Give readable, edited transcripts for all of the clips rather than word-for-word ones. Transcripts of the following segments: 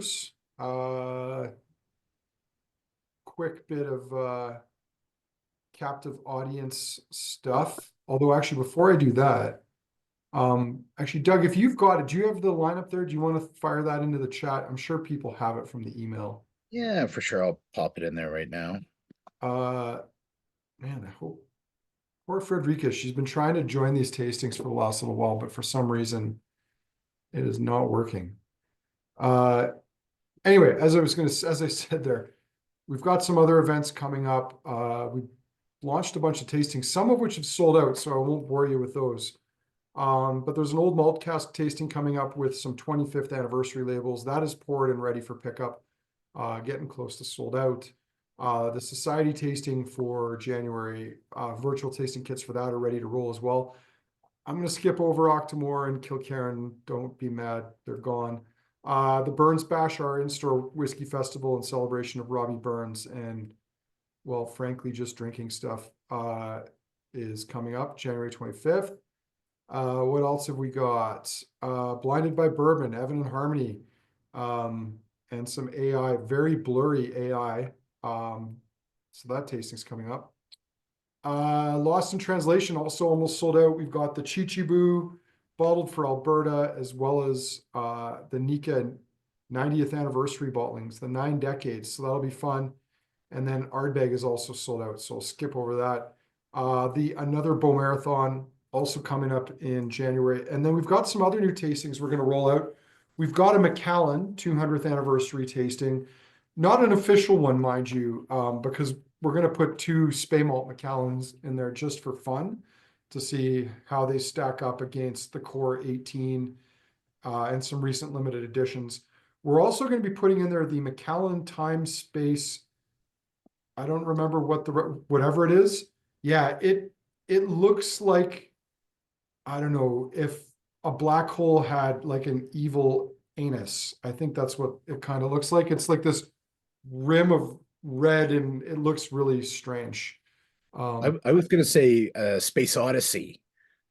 spoilers. Quick bit of captive audience stuff. Although actually, before I do that, actually, Doug, if you've got it, do you have the lineup there? Do you want to fire that into the chat? I'm sure people have it from the email. Yeah, for sure. I'll pop it in there right now. Man, I hope poor Frederica, she's been trying to join these tastings for the last little while, but for some reason it is not working. Anyway, as I said there, we've got some other events coming up. We launched a bunch of tastings, some of which have sold out, so I won't bore you with those. But there's an old malt cask tasting coming up with some 25th anniversary labels. That is poured and ready for pickup, getting close to sold out. The society tasting for January, virtual tasting kits for that are ready to roll as well. I'm going to skip over Octomore and Kilcairn. Don't be mad. They're gone. The Burns Bash, our in-store whiskey festival in celebration of Robbie Burns and, well, frankly, just drinking stuff, is coming up January 25th. What else have we got? Blinded by Bourbon, Evan and Harmony, and some AI, very blurry AI. So that tasting's coming up. Lost in Translation also almost sold out. We've got the Chichibu bottled for Alberta, as well as the Nika 90th anniversary bottlings, the 9 decades. So that'll be fun. And then Ardbeg is also sold out, so I'll skip over that. Another Bow Marathon also coming up in January. And then we've got some other new tastings we're going to roll out. We've got a Macallan 200th anniversary tasting. Not an official one, mind you, because we're going to put 2 Spey Malt Macallans in there just for fun to see how they stack up against the core 18 and some recent limited editions. We're also going to be putting in there the Macallan Time Space. I don't remember whatever it is. Yeah, it looks like, I don't know, if a black hole had like an evil anus. I think that's what it kind of looks like. It's like this rim of red, and it looks really strange. I was going to say Space Odyssey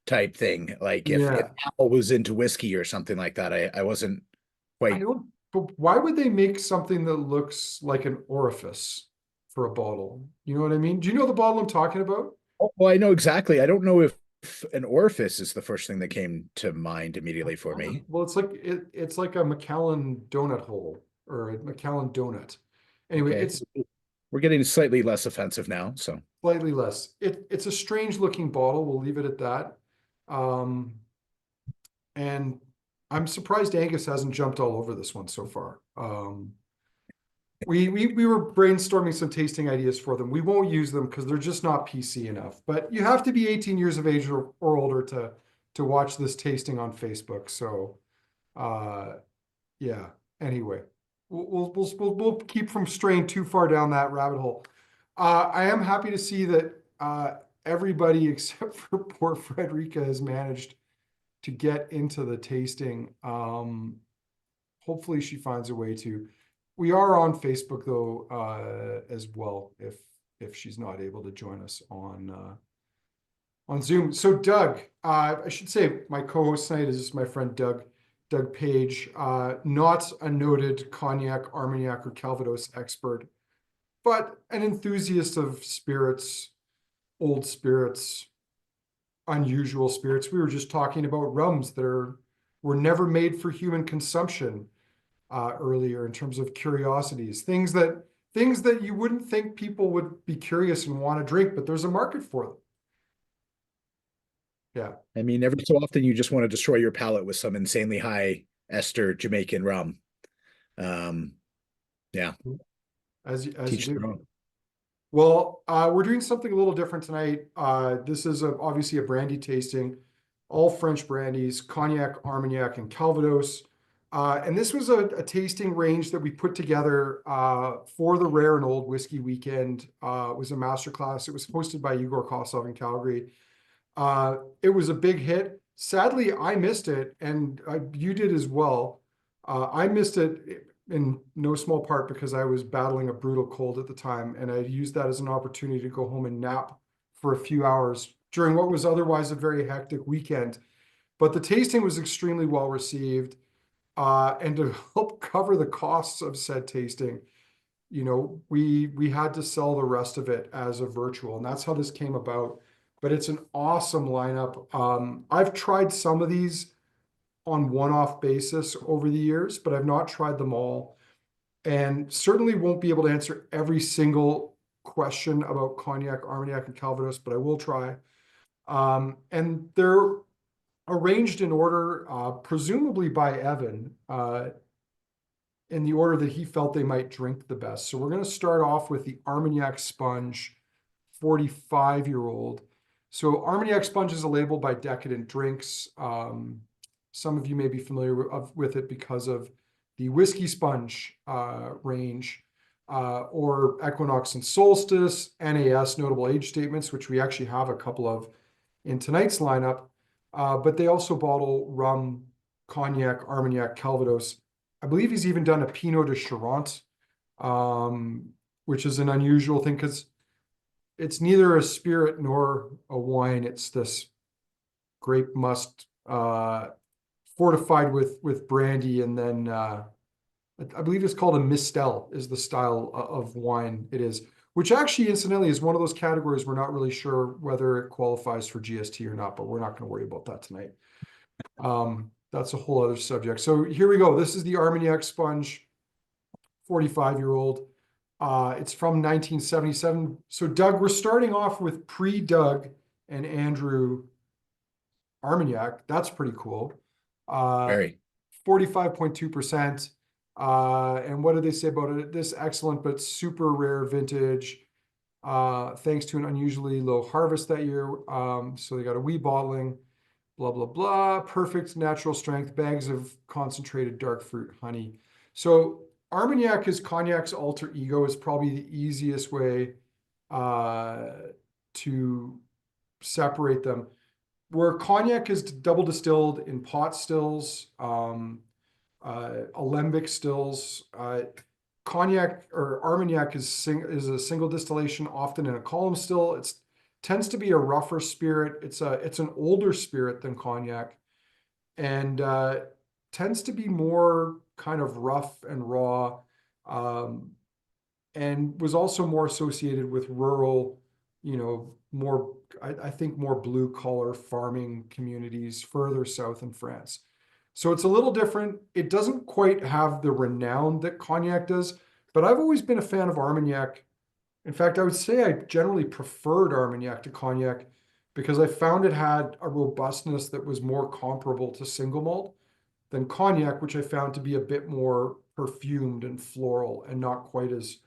type thing. Like if Yeah, Apple was into whiskey or something like that, I wasn't I quite. don't. But why would they make something that looks like an orifice for a bottle? You know what I mean? Do you know the bottle I'm talking about? Oh, well, I know exactly. I don't know if an orifice is the first thing that came to mind immediately for me. Well, it's like a Macallan donut hole or a Macallan donut. Anyway, Okay. it's We're getting slightly less offensive now. So slightly less. It's a strange looking bottle. We'll leave it at that. And I'm surprised Angus hasn't jumped all over this one so far. We were brainstorming some tasting ideas for them. We won't use them because they're just not PC enough. But you have to be 18 years of age or older to watch this tasting on Facebook. So, yeah. Anyway, we'll keep from straying too far down that rabbit hole. I am happy to see that everybody except for poor Frederica has managed to get into the tasting. Hopefully she finds a way to. We are on Facebook though, as well, if she's not able to join us on Zoom. So Doug, I should say my co-host tonight is my friend Doug Page, not a noted Cognac, Armagnac, or Calvados expert, but an enthusiast of spirits, old spirits, unusual spirits. We were just talking about rums that were never made for human consumption earlier, in terms of curiosities, things that you wouldn't think people would be curious and want to drink, but there's a market for them. Yeah. I mean, every so often you just want to destroy your palate with some insanely high ester Jamaican rum. Yeah. As you Teach their do. own. Well, we're doing something a little different tonight. This is obviously a brandy tasting, all French brandies, Cognac, Armagnac, and Calvados. And this was a tasting range that we put together for the Rare and Old Whisky Weekend. It was a masterclass. It was hosted by Igor Kosov in Calgary. It was a big hit. Sadly, I missed it, and you did as well. I missed it in no small part because I was battling a brutal cold at the time, and I used that as an opportunity to go home and nap for a few hours during what was otherwise a very hectic weekend. But the tasting was extremely well received. And to help cover the costs of said tasting, we had to sell the rest of it as a virtual, and that's how this came about. But it's an awesome lineup. I've tried some of these on one-off basis over the years, but I've not tried them all, and certainly won't be able to answer every single question about Cognac, Armagnac, and Calvados, but I will try. And they're arranged in order, presumably by Evan, in the order that he felt they might drink the best. So we're going to start off with the Armagnac Sponge 45-year-old. So Armagnac Sponge is a label by Decadent Drinks. Some of you may be familiar with it because of the Whiskey Sponge range, or Equinox and Solstice, NAS Notable Age Statements, which we actually have a couple of in tonight's lineup. But they also bottle rum, Cognac, Armagnac, Calvados. I believe he's even done a Pinot de Charente, which is an unusual thing because it's neither a spirit nor a wine. It's this grape must fortified with brandy, and then I believe it's called a Mistel is the style of wine it is, which actually incidentally is one of those categories we're not really sure whether it qualifies for GST or not, but we're not going to worry about that tonight. That's a whole other subject. So here we go. This is the Armagnac Sponge 45-year-old. It's from 1977. So Doug, we're starting off with pre-Doug and Andrew Armagnac. That's pretty cool. Very. 45.2%. And what did they say about it? This excellent but super rare vintage, thanks to an unusually low harvest that year. So they got a wee bottling, blah, blah, blah. Perfect natural strength, bags of concentrated dark fruit honey. So Armagnac is Cognac's alter ego, is probably the easiest way to separate them. Where Cognac is double distilled in pot stills, alembic stills, Cognac or Armagnac is a single distillation, often in a column still. It tends to be a rougher spirit. It's an older spirit than Cognac, and tends to be more kind of rough and raw, and was also more associated with rural, more, I think, more blue collar farming communities further south in France. So it's a little different. It doesn't quite have the renown that Cognac does, but I've always been a fan of Armagnac. In fact, I would say I generally preferred Armagnac to Cognac because I found it had a robustness that was more comparable to single malt than Cognac, which I found to be a bit more perfumed and floral and not quite as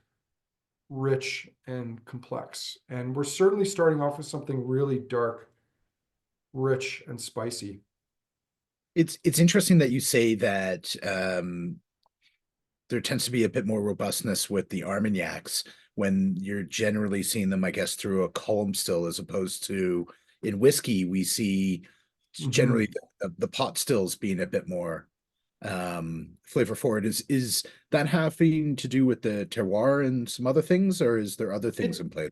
rich and complex. And we're certainly starting off with something really dark, rich, and spicy. It's interesting that you say that there tends to be a bit more robustness with the Armagnacs when you're generally seeing them, I guess, through a column still, as opposed to in whiskey, we see generally the pot stills being a bit more flavor forward. Is that having to do with the terroir and some other things, or is there other things in play?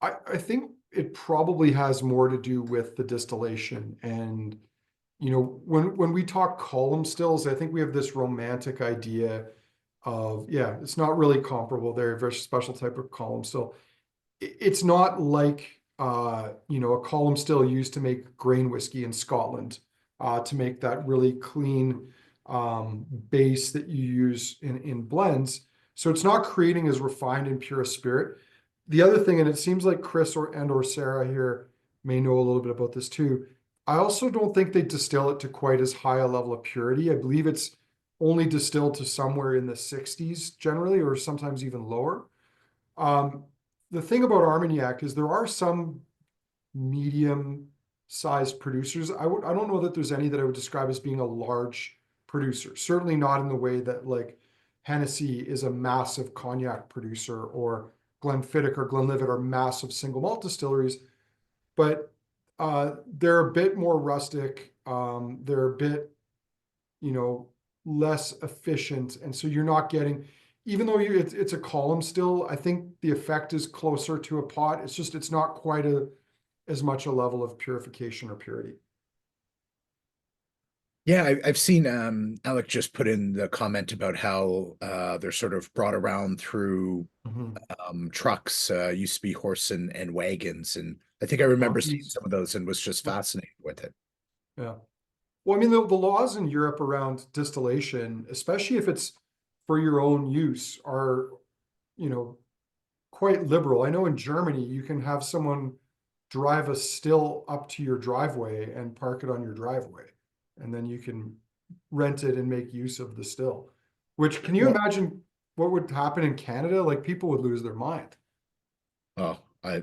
I think it probably has more to do with the distillation. And when we talk column stills, I think we have this romantic idea of, yeah, it's not really comparable. They're a very special type of column still. It's not like a column still used to make grain whiskey in Scotland, to make that really clean base that you use in blends. So it's not creating as refined and pure a spirit. The other thing, and it seems like Chris or Sarah here may know a little bit about this too, I also don't think they distill it to quite as high a level of purity. I believe it's only distilled to somewhere in the 60s generally, or sometimes even lower. The thing about Armagnac is there are some medium-sized producers. I don't know that there's any that I would describe as being a large producer. Certainly not in the way that like Hennessy is a massive cognac producer, or Glenfiddich or Glenlivet are massive single malt distilleries. But they're a bit more rustic. They're a bit, less efficient, and so you're not getting, even though it's a column still, I think the effect is closer to a pot. It's not quite as much a level of purification or purity. Yeah, I've seen Alec just put in the comment about how they're sort of brought around through Mhm. trucks, used to be horse and wagons, and I think I remember seeing Donkeys. some of those and was just Yeah. fascinated with it. Yeah. Well, I mean, the laws in Europe around distillation, especially if it's for your own use, are, you know, quite liberal. I know in Germany, you can have someone drive a still up to your driveway and park it on your driveway. And then you can rent it and make use of the still. Which, can you Well, imagine what would happen in Canada? Like, people would lose their mind. oh, I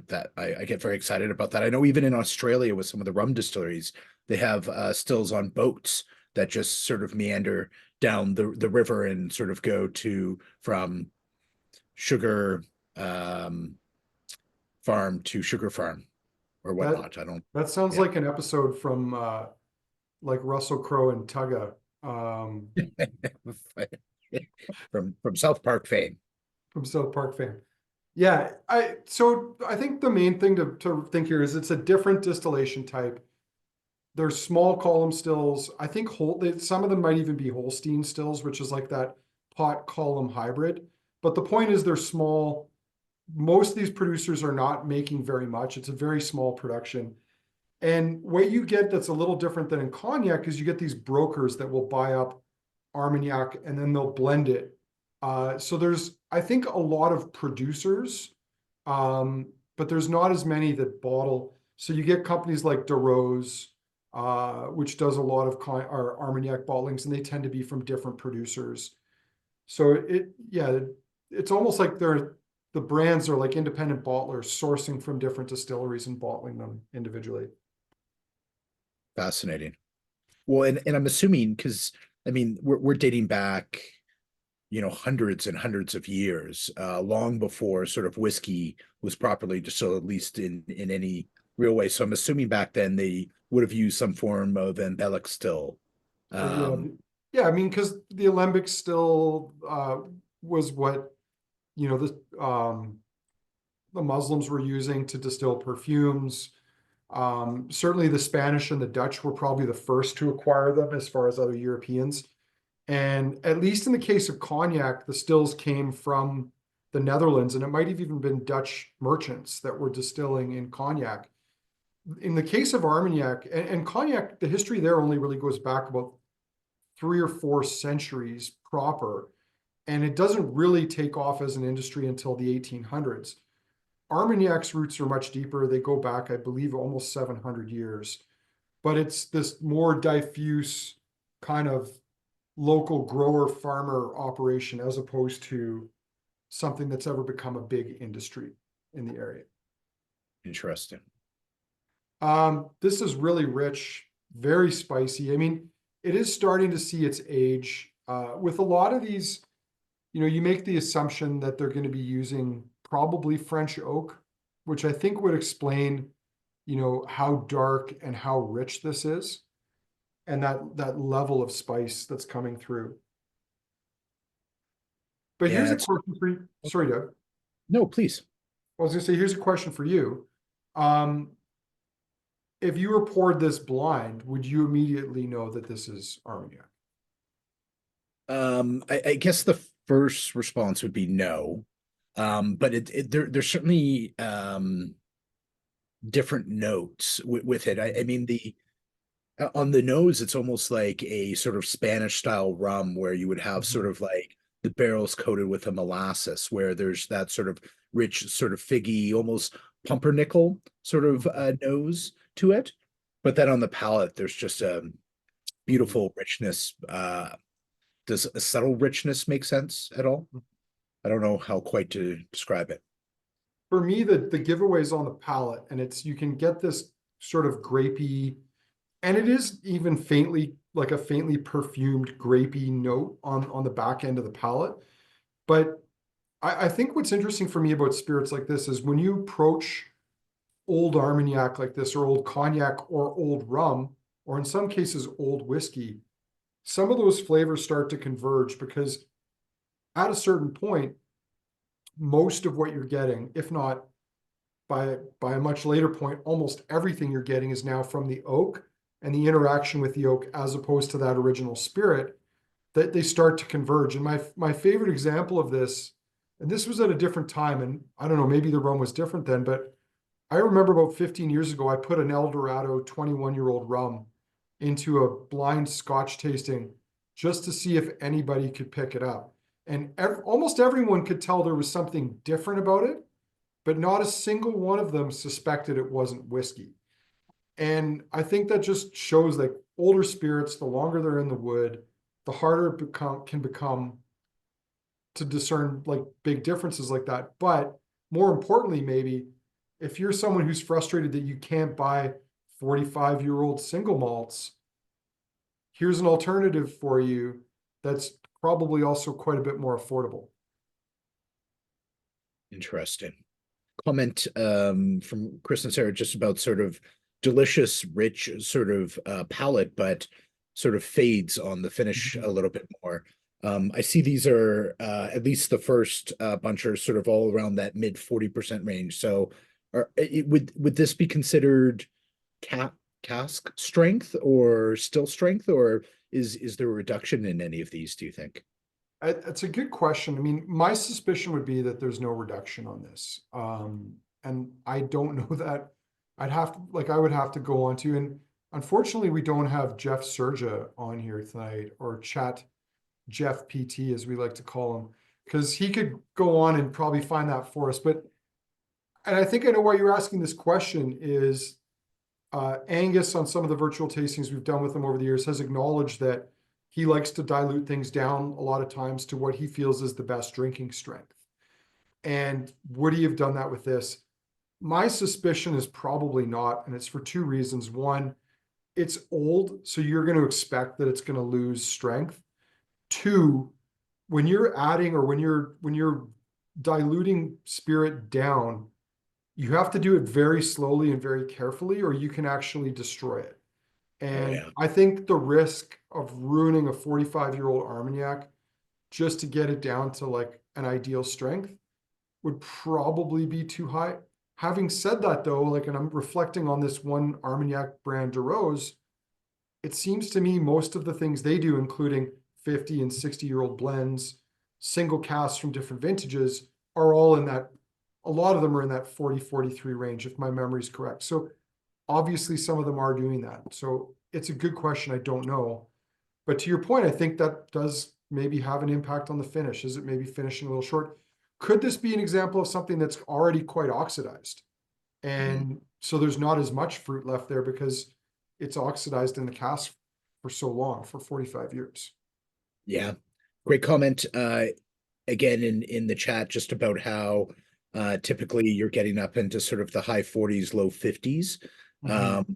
get very excited about that. I know even in Australia with some of the rum distilleries, they have stills on boats that just sort of meander down the river and sort of go to from sugar um, farm to sugar farm or That whatnot. I don't, that sounds yeah. like an episode from like Russell Crowe and Tugga. From South Park fame. From South Park fame. Yeah, I think the main thing to think here is it's a different distillation type. There's small column stills. I think some of them might even be Holstein stills, which is like that pot column hybrid. But the point is they're small. Most of these producers are not making very much. It's a very small production. And what you get that's a little different than in cognac is you get these brokers that will buy up Armagnac and then they'll blend it. So there's, I think, a lot of producers, but there's not as many that bottle. So you get companies like DeRose, which does a lot of or Armagnac bottlings, and they tend to be from different producers. So yeah, it's almost like the brands are like independent bottlers sourcing from different distilleries and bottling them individually. Fascinating. Well, and I'm assuming because I mean we're dating back, hundreds and hundreds of years, long before sort of whiskey was properly distilled, at least in any real way. So I'm assuming back then they would have used some form of embellic still. Yeah, Um, yeah. I mean, because the alembic still was what you know the Muslims were using to distill perfumes. Certainly, the Spanish and the Dutch were probably the first to acquire them, as far as other Europeans. And at least in the case of cognac, the stills came from the Netherlands, and it might have even been Dutch merchants that were distilling in cognac. In the case of Armagnac and cognac, the history there only really goes back about 3 or 4 centuries proper, and it doesn't really take off as an industry until the 1800s. Armagnac's roots are much deeper. They go back, I believe, almost 700 years, but it's this more diffuse kind of local grower farmer operation as opposed to something that's ever become a big industry in the area. Interesting. This is really rich, very spicy. I mean, it is starting to see its age. With a lot of these, you make the assumption that they're going to be using probably French oak, which I think would explain, how dark and how rich this is, and that level of spice that's coming through. But here's Yeah, a it's question for you. Sorry, Doug. no, please. I was going to say, here's a question for you. Um, if you were poured this blind, would you immediately know that this is Armagnac? I guess the first response would be no. But there's certainly different notes with it. I mean, the on the nose, it's almost like a sort of Spanish style rum where you would have sort Mhm. of like the barrels coated with a molasses, where there's that sort of rich, sort of figgy, almost pumpernickel sort of nose to it. But then on the palate, there's just a Mhm. beautiful richness. Does a subtle richness make sense at all? I don't know how quite to describe it. For me, the giveaway is on the palate, and you can get this sort of grapey, and it is even faintly like a faintly perfumed grapey note on the back end of the palate. But I think what's interesting for me about spirits like this is when you approach old Armagnac like this, or old cognac, or old rum, or in some cases old whiskey, some of those flavors start to converge because at a certain point, most of what you're getting, if not by a much later point, almost everything you're getting is now from the oak and the interaction with the oak as opposed to that original spirit, that they start to converge. And my favorite example of this, and this was at a different time, and I don't know, maybe the rum was different then, but I remember about 15 years ago, I put an El Dorado 21-year-old rum into a blind Scotch tasting just to see if anybody could pick it up. And almost everyone could tell there was something different about it, but not a single one of them suspected it wasn't whiskey. And I think that just shows like older spirits, the longer they're in the wood, the harder it can become to discern like big differences like that. But more importantly, maybe if you're someone who's frustrated that you can't buy 45-year-old single malts, here's an alternative for you that's probably also quite a bit more affordable. Interesting. Comment from Chris and Sarah just about sort of delicious, rich sort of palate, but sort of fades on the finish a little bit more. I see these are at least the first bunch are sort of all around that mid 40% range. So would this be considered cask strength or still strength, or is there a reduction in any of these, do you think? It's a good question. I mean, my suspicion would be that there's no reduction on this. And I don't know that. I would have to go on to, and unfortunately we don't have Jeff Serja on here tonight, or chat Jeff PT as we like to call him, because he could go on and probably find that for us. But, and I think I know why you're asking this question is, Angus on some of the virtual tastings we've done with him over the years has acknowledged that he likes to dilute things down a lot of times to what he feels is the best drinking strength. And would he have done that with this? My suspicion is probably not, and it's for two reasons. One, it's old, so you're going to expect that it's going to lose strength. Two, when you're adding or when you're diluting spirit down, you have to do it very slowly and very carefully, or you can actually destroy it. And Yeah. I think the risk of ruining a 45-year-old Armagnac just to get it down to like an ideal strength would probably be too high. Having said that though, like, and I'm reflecting on this one Armagnac brand, De Rose, it seems to me most of the things they do, including 50 and 60-year-old blends, single casks from different vintages, are all in that, a lot of them are in that 40, 43 range, if my memory is correct. So obviously some of them are doing that. So it's a good question. I don't know. But to your point, I think that does maybe have an impact on the finish. Is it maybe finishing a little short? Could this be an example of something that's already quite oxidized? And so there's not as much fruit left there because it's oxidized in the cask for so long, for 45 years. Yeah. Great comment. Again, in the chat, just about how typically you're getting up into sort of the high 40s, low 50s.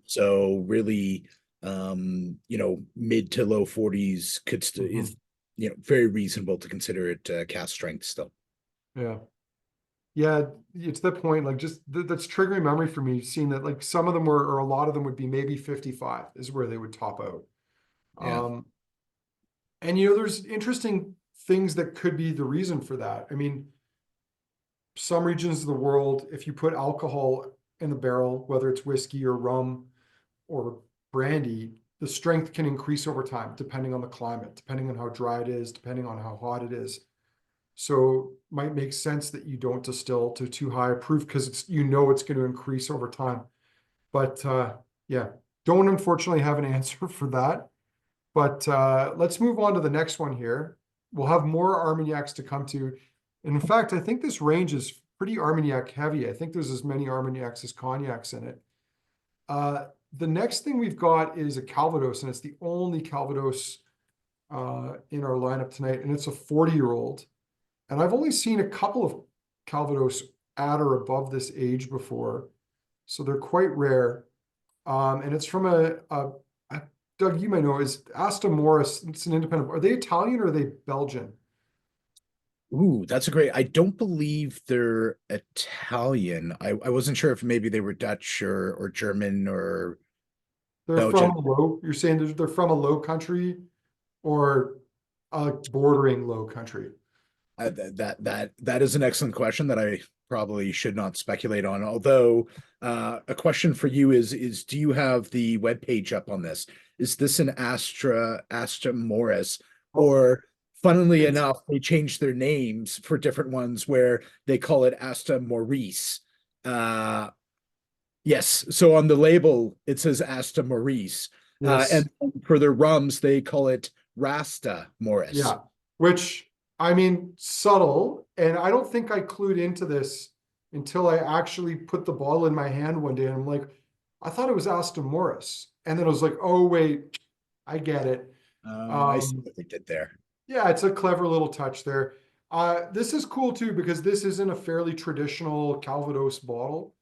So really, mid to low 40s could is, very reasonable to consider it cask strength still. Yeah. Yeah, it's that point, like just that's triggering memory for me, seeing that like some of them were, or a lot of them would be maybe 55 is where they would top out. Yeah. And there's interesting things that could be the reason for that. I mean, some regions of the world, if you put alcohol in the barrel, whether it's whiskey or rum or brandy, the strength can increase over time, depending on the climate, depending on how dry it is, depending on how hot it is. So might make sense that you don't distill to too high a proof because it's it's going to increase over time. But yeah, don't unfortunately have an answer for that. But let's move on to the next one here. We'll have more Armagnacs to come to. And in fact, I think this range is pretty Armagnac heavy. I think there's as many Armagnacs as Cognacs in it. The next thing we've got is a Calvados, and it's the only Calvados in our lineup tonight, and it's a 40-year-old. And I've only seen a couple of Calvados at or above this age before, so they're quite rare. And it's from Doug, you might know, is Asta Morris. It's an independent. Are they Italian or are they Belgian? Ooh, that's a great. I don't believe they're Italian. I wasn't sure if maybe they were Dutch or German or They're from Belgian. a low. You're saying they're from a low country or a bordering low country? That is an excellent question that I probably should not speculate on. Although, a question for you is do you have the web page up on this? Is this an Astra Morris, Oh, or funnily it's enough, they changed their names for different ones where they call it Asta Maurice. Uh, yes, so on the label it says Asta Maurice, yes. and for their rums they call it Rasta Morris. Yeah, which I mean, subtle. And I don't think I clued into this until I actually put the bottle in my hand one day. And I'm like, I thought it was Aston Morris. And then I was like, oh, wait, I get it. Oh, I see Um, what they did there. yeah, it's a clever little touch there. This is cool too, because this isn't a fairly traditional Calvados bottle.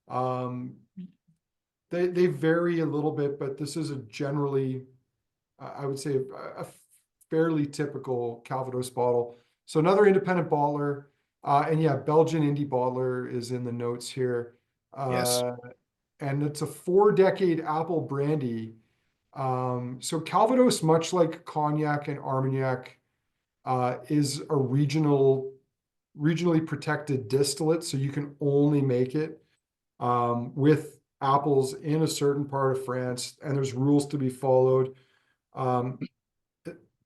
Um, they vary a little bit, but this is a generally I would say a fairly typical Calvados bottle. So another independent bottler, and yeah, Belgian indie bottler is in the notes here. Yes. Uh, and it's a 4-decade apple brandy. So Calvados, much like Cognac and Armagnac, is a regionally protected distillate. So you can only make it with apples in a certain part of France, and there's rules to be followed. Um,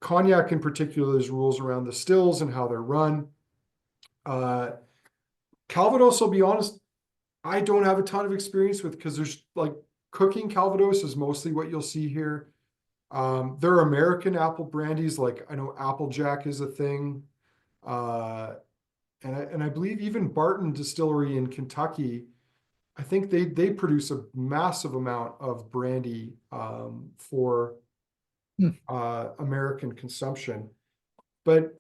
Cognac in particular, there's rules around the stills and how they're run. Uh, Calvados, I'll be honest, I don't have a ton of experience with because there's like cooking Calvados is mostly what you'll see here. There are American apple brandies, like I know Applejack is a thing. Uh, and I believe even Barton Distillery in Kentucky, I think they produce a massive amount of brandy for Hmm. American consumption. But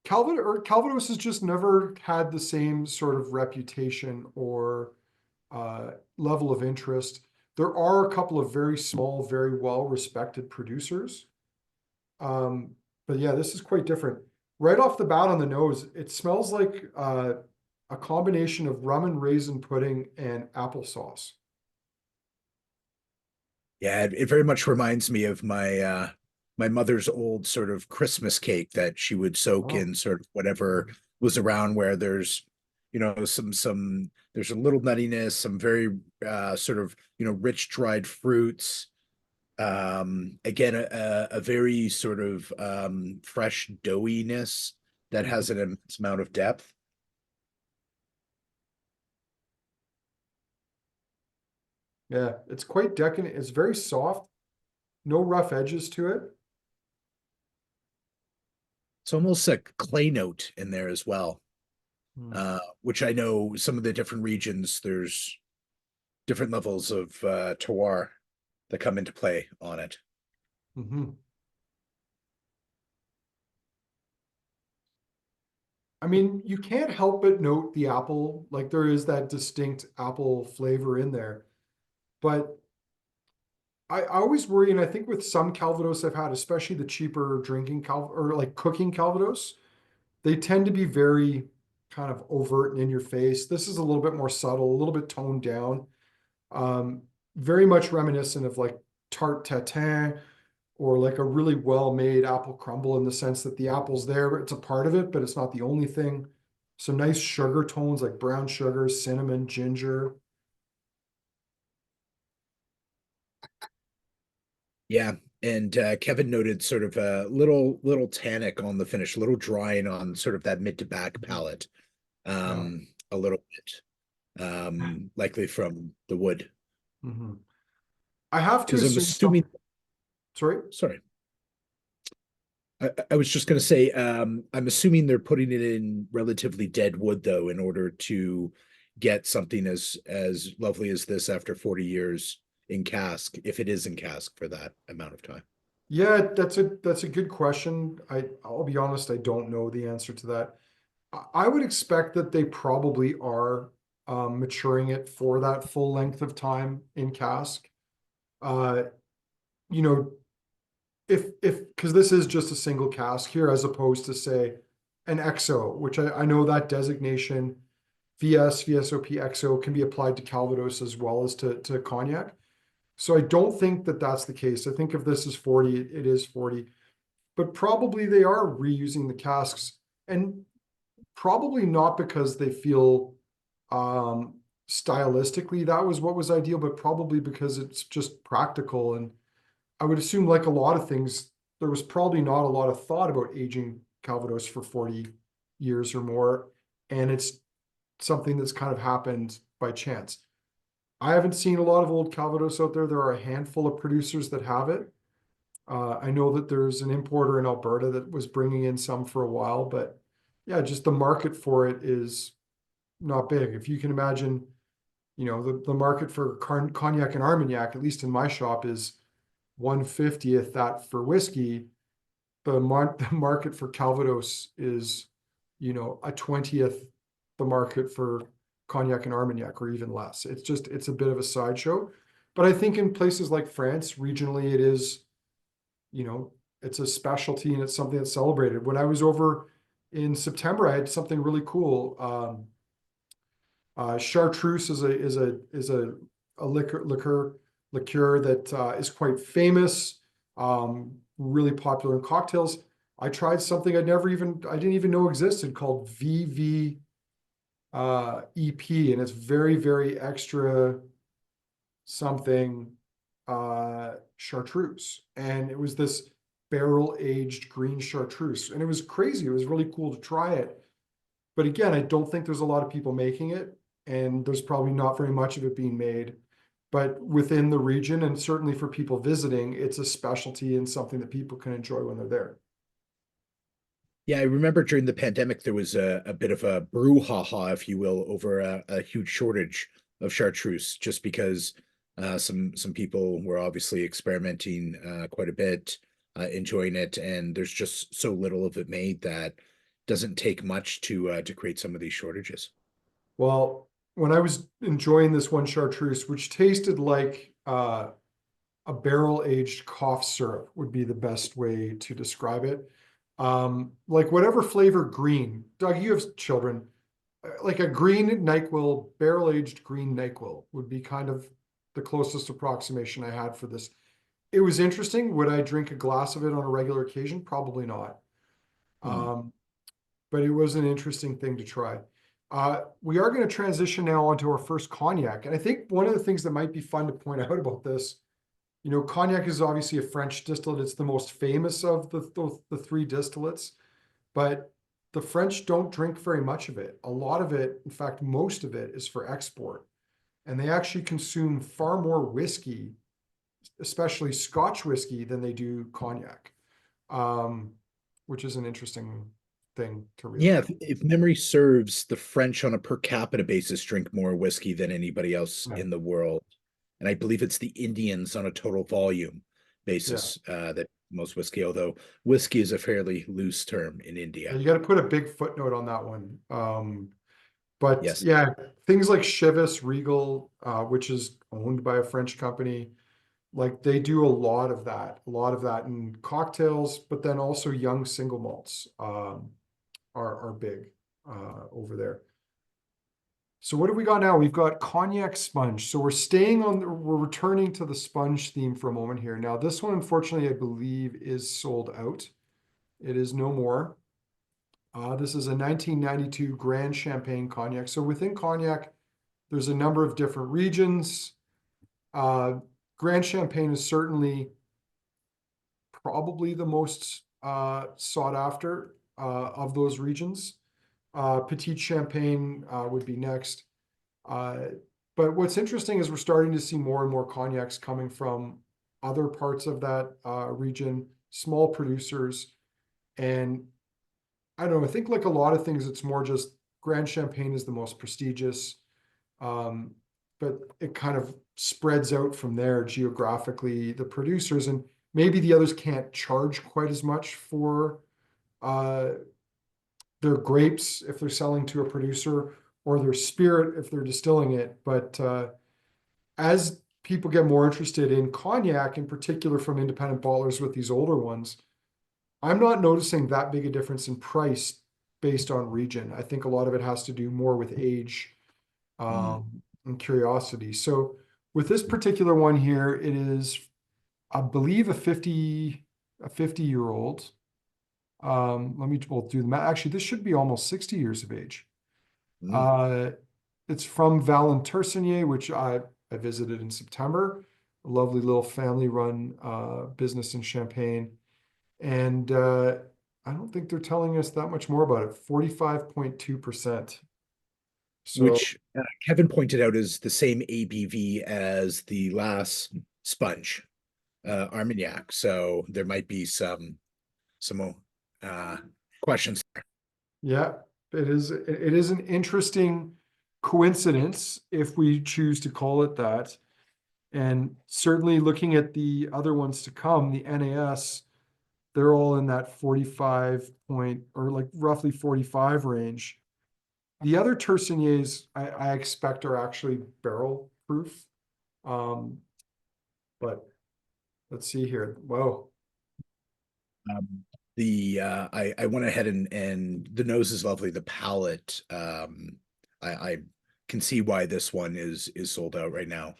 Calvados has just never had the same sort of reputation or level of interest. There are a couple of very small, very well-respected producers. Um, but yeah, this is quite different. Right off the bat on the nose, it smells like a combination of rum and raisin pudding and applesauce. Yeah, it very much reminds me of my mother's old sort of Christmas cake that she would soak Oh. in sort of whatever was around where there's, some there's a little nuttiness, some very sort of, rich dried fruits. Again, a very sort of fresh doughiness that has an immense amount of depth. Yeah, it's quite decadent. It's very soft, no rough edges to it. It's almost a clay note in there as well, Hmm. which I know some of the different regions, there's different levels of terroir that come into play on it. Mhm. I mean, you can't help but note the apple, like there is that distinct apple flavor in there. But I always worry, and I think with some Calvados I've had, especially the cheaper drinking Cal or like cooking Calvados, they tend to be very kind of overt and in your face. This is a little bit more subtle, a little bit toned down. Um, Very much reminiscent of like tarte tatin or like a really well-made apple crumble in the sense that the apple's there, it's a part of it, but it's not the only thing. Some nice sugar tones like brown sugar, cinnamon, ginger. Yeah, and Kevin noted sort of a little tannic on the finish, a little drying on sort of that mid to back palate, Yeah. a little bit, likely from the wood. Mhm. I have to Because I'm assume some, assuming, sorry. sorry, I was just going to say, I'm assuming they're putting it in relatively dead wood though, in order to get something as lovely as this after 40 years in cask, if it is in cask for that amount of time. Yeah, that's a good question. I'll be honest, I don't know the answer to that. I would expect that they probably are maturing it for that full length of time in cask. Uh, you know, if because this is just a single cask here, as opposed to say an XO, which I know that designation VSOP XO can be applied to Calvados as well as to Cognac. So I don't think that that's the case. I think if this is 40, it is 40, but probably they are reusing the casks. And probably not because they feel stylistically that was what was ideal, but probably because it's just practical. And I would assume, like a lot of things, there was probably not a lot of thought about aging Calvados for 40 years or more. And it's something that's kind of happened by chance. I haven't seen a lot of old Calvados out there. There are a handful of producers that have it. I know that there's an importer in Alberta that was bringing in some for a while, but yeah, just the market for it is not big. If you can imagine, the market for Cognac and Armagnac, at least in my shop, is 1/50th that for whiskey. The market for Calvados is, a 20th the market for Cognac and Armagnac, or even less. It's a bit of a sideshow. But I think in places like France, regionally, it is, it's a specialty and it's something that's celebrated. When I was over in September, I had something really cool. Chartreuse is a liqueur that is quite famous, really popular in cocktails. I tried something I didn't even know existed, called VV EP, and it's very, very extra something chartreuse. And it was this barrel aged green chartreuse, and it was crazy. It was really cool to try it. But again, I don't think there's a lot of people making it, and there's probably not very much of it being made. But within the region, and certainly for people visiting, it's a specialty and something that people can enjoy when they're there. Yeah, I remember during the pandemic there was a bit of a brouhaha, if you will, over a huge shortage of chartreuse, just because some people were obviously experimenting quite a bit, enjoying it, and there's just so little of it made that doesn't take much to create some of these shortages. Well, when I was enjoying this one chartreuse, which tasted like a barrel aged cough syrup, would be the best way to describe it. Like whatever flavor green. Doug, you have children. Like a green NyQuil, barrel aged green NyQuil would be kind of the closest approximation I had for this. It was interesting. Would I drink a glass of it on a regular occasion? Probably not. Hmm. Um, but it was an interesting thing to try. We are going to transition now onto our first cognac. And I think one of the things that might be fun to point out about this, cognac is obviously a French distillate. It's the most famous of the three distillates, but the French don't drink very much of it. A lot of it, in fact, most of it is for export. And they actually consume far more whiskey, especially Scotch whiskey, than they do cognac, um, which is an interesting thing to Yeah, realize. if memory serves, the French on a per capita basis drink more whiskey than anybody else Yeah. in the world. And I believe it's the Indians on a total volume Yeah. basis that most whiskey, although whiskey is a fairly loose term in Yeah, India. you got to put a big footnote on that one. But Yes. yeah, things like Chivas Regal, which is owned by a French company, like they do a lot of that in cocktails, but then also young single malts are big over there. So what do we got now? We've got cognac sponge. So we're returning to the sponge theme for a moment here. Now, this one, unfortunately, I believe is sold out. It is no more. This is a 1992 Grand Champagne cognac. So within cognac, there's a number of different regions. Grand Champagne is certainly probably the most sought after of those regions. Petite Champagne would be next. Uh, but what's interesting is we're starting to see more and more cognacs coming from other parts of that region, small producers. And I don't know, I think like a lot of things, it's more just Grand Champagne is the most prestigious, um, but it kind of spreads out from there geographically, the producers, and maybe the others can't charge quite as much for uh, their grapes if they're selling to a producer, or their spirit if they're distilling it. But as people get more interested in cognac, in particular from independent bottlers with these older ones, I'm not noticing that big a difference in price based on region. I think a lot of it has to do more with age Mm. and curiosity. So with this particular one here, it is, I believe, a 50-year-old. We'll do the math. Actually, this should be almost 60 years of age. Mm. Uh, it's from Vallein Tercinier, which I visited in September. A lovely little family-run business in Champagne. And I don't think they're telling us that much more about it. 45.2%. So Which Kevin pointed out is the same ABV as the last sponge, Armagnac. So there might be some uh, questions. yeah, it is an interesting coincidence if we choose to call it that. And certainly looking at the other ones to come, the NAS, they're all in that 45 point or like roughly 45 range. The other Terciniers I expect are actually barrel proof. Um, but let's see here. Whoa. Um, I went ahead and the nose is lovely. The palate, I can see why this one is sold out right now.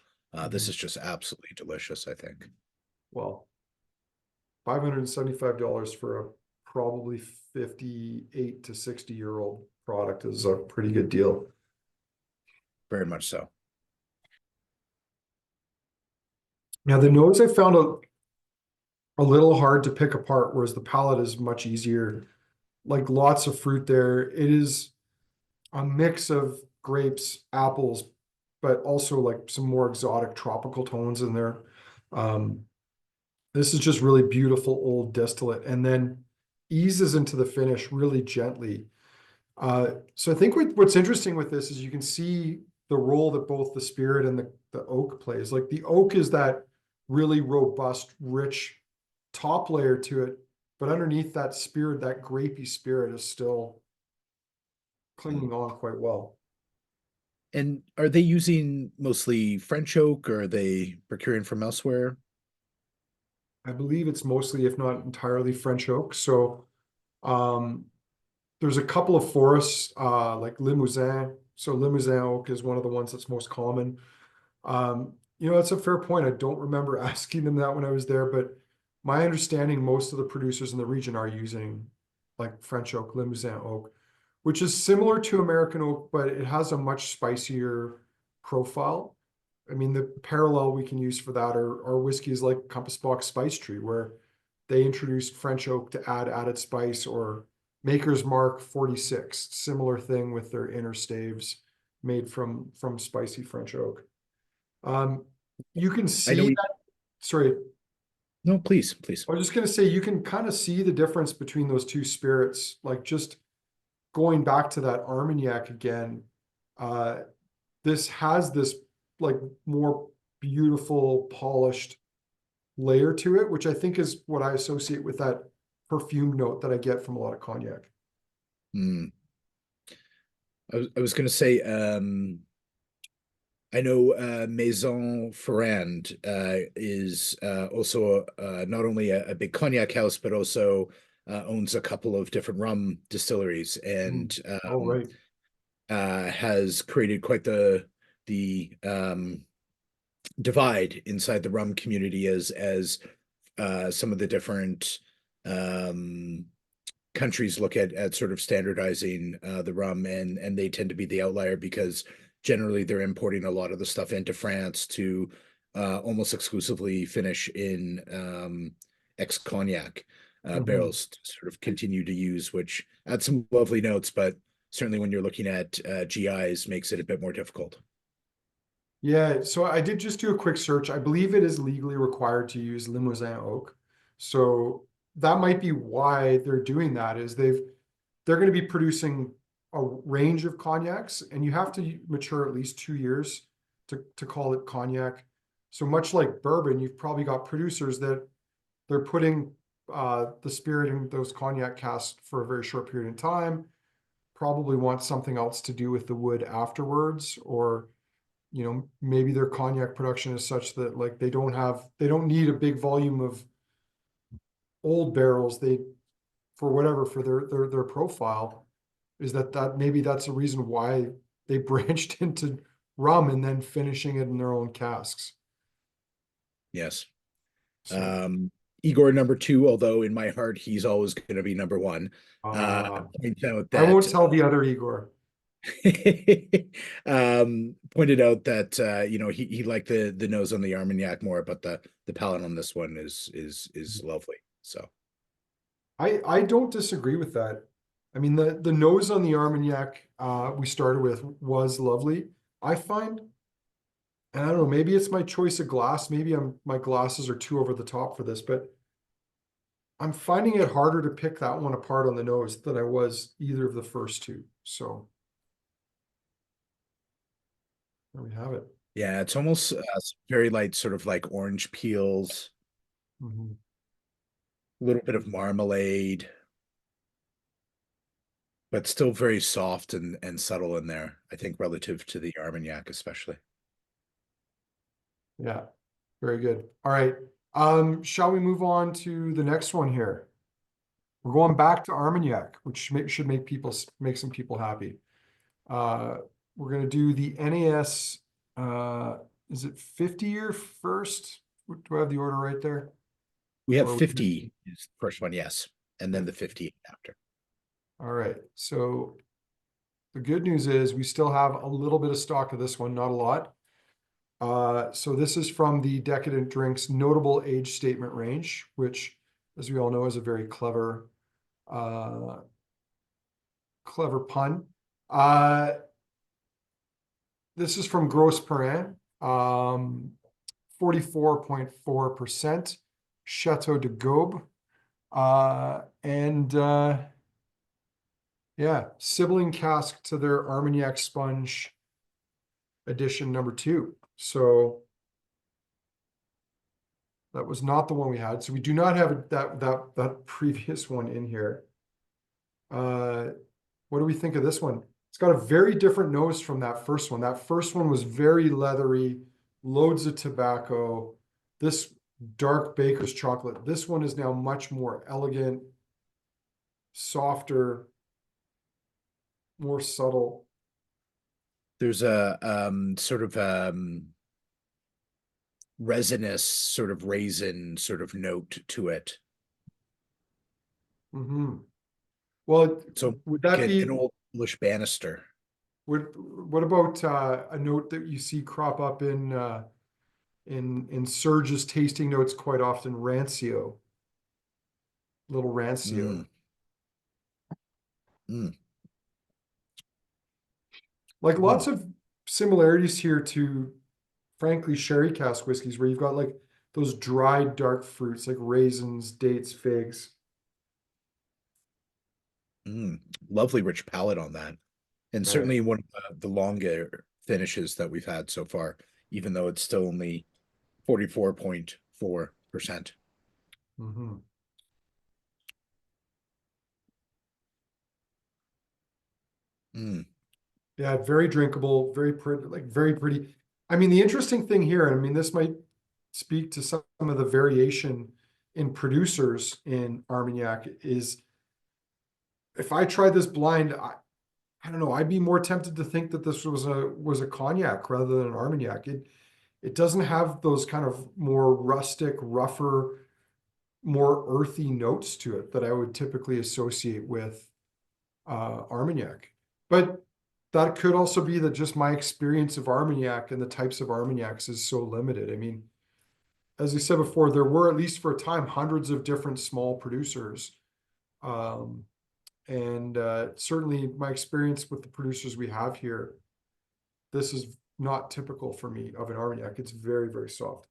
This Mhm. is just absolutely delicious, I think. Well, $575 for a probably 58 to 60-year-old product is a pretty good deal. Very much so. Now the nose I found a little hard to pick apart, whereas the palate is much easier. Like lots of fruit there. It is a mix of grapes, apples, but also like some more exotic tropical tones in there. Um, this is just really beautiful old distillate, and then eases into the finish really gently. So I think what's interesting with this is you can see the role that both the spirit and the oak plays. Like the oak is that really robust, rich top layer to it, but underneath that spirit, that grapey spirit is still clinging on quite well. And are they using mostly French oak or are they procuring from elsewhere? I believe it's mostly, if not entirely, French oak. So um, there's a couple of forests like Limousin. So Limousin oak is one of the ones that's most common. That's a fair point. I don't remember asking them that when I was there, but my understanding, most of the producers in the region are using like French oak, Limousin oak, which is similar to American oak, but it has a much spicier profile. I mean, the parallel we can use for that are whiskeys like Compass Box Spice Tree, where they introduced French oak to add added spice, or Maker's Mark 46, similar thing with their inner staves made from spicy French oak. Um, you can I know see we, that, sorry, no, please, please. I was just gonna say you can kind of see the difference between those two spirits, like just going back to that Armagnac again. Uh, this has this like more beautiful, polished layer to it, which I think is what I associate with that perfume note that I get from a lot of cognac. Hmm. I was going to say, I know Maison Ferrand is also not only a big cognac house, but also owns a couple of different rum distilleries Mm. and Oh, right. has created quite the divide inside the rum community as some of the different um, countries look at sort of standardizing the rum, and they tend to be the outlier because generally they're importing a lot of the stuff into France to almost exclusively finish in ex cognac Mhm. barrels to sort of continue to use, which adds some lovely notes, but certainly when you're looking at GIs makes it a bit more difficult. Yeah, so I did just do a quick search. I believe it is legally required to use Limousin oak. So that might be why they're doing that, is they're going to be producing a range of cognacs, and you have to mature at least 2 years to call it cognac. So much like bourbon, you've probably got producers that they're putting the spirit in those cognac casks for a very short period of time, probably want something else to do with the wood afterwards, or maybe their cognac production is such that like they don't need a big volume of old barrels. They, for whatever, for their profile, is that maybe that's the reason why they branched into rum and then finishing it in their own casks. Yes. So Um, Igor number two, although in my heart he's always going to be number one. Uh, Point out I won't that tell the other Igor. pointed out that he liked the nose on the Armagnac more, but the palate on this one is lovely. So I don't disagree with that. I mean, the nose on the Armagnac we started with was lovely. I find, and I don't know, maybe it's my choice of glass. Maybe my glasses are too over the top for this, but I'm finding it harder to pick that one apart on the nose than I was either of the first two. So there we have it. yeah, it's almost very light, sort of like orange peels, Mhm. a little bit of marmalade, but still very soft and subtle in there, I think, relative to the Armagnac, especially. Yeah, very good. All right. Shall we move on to the next one here? We're going back to Armagnac, which should make some people happy. Uh, we're gonna do the NAS. Is it 50 year first? Do I have the order right there? We have Or 50 is the first one, yes, and yeah. then the 50 after. All right. So the good news is we still have a little bit of stock of this one, not a lot. So this is from the Decadent Drinks Notable Age Statement range, which, as we all know, is a very uh, clever pun. Uh, this is from Grosse Perrin, 44.4% Chateau de Gaube. And yeah, sibling cask to their Armagnac Sponge edition number 2. So that was not the one we had. So we do not have that previous one in here. What do we think of this one? It's got a very different nose from that first one. That first one was very leathery, loads of tobacco. This dark baker's chocolate. This one is now much more elegant, softer, more subtle. There's a sort of resinous, sort of raisin sort of note to it. Hmm. Well, So would like that an be, old English banister. what about a note that you see crop up in Surge's tasting notes quite often, rancio, little rancio. Mm, mm, Like lots mm, of similarities here to, frankly, sherry cask whiskeys, where you've got like those dried dark fruits like raisins, dates, figs. mm. Lovely rich palate on that. And Right. certainly one of the longer finishes that we've had so far, even though it's still only 44.4%. Hmm. Mm, Yeah, very drinkable, very pretty, like very pretty. I mean, the interesting thing here, I mean, this might speak to some of the variation in producers in Armagnac, is if I tried this blind, I don't know, I'd be more tempted to think that this was a cognac rather than an Armagnac. It doesn't have those kind of more rustic, rougher, more earthy notes to it that I would typically associate with Armagnac. But that could also be that just my experience of Armagnac and the types of Armagnacs is so limited. I mean, as I said before, there were, at least for a time, hundreds of different small producers. Um, and certainly my experience with the producers we have here, this is not typical for me of an Armagnac. It's very, very soft.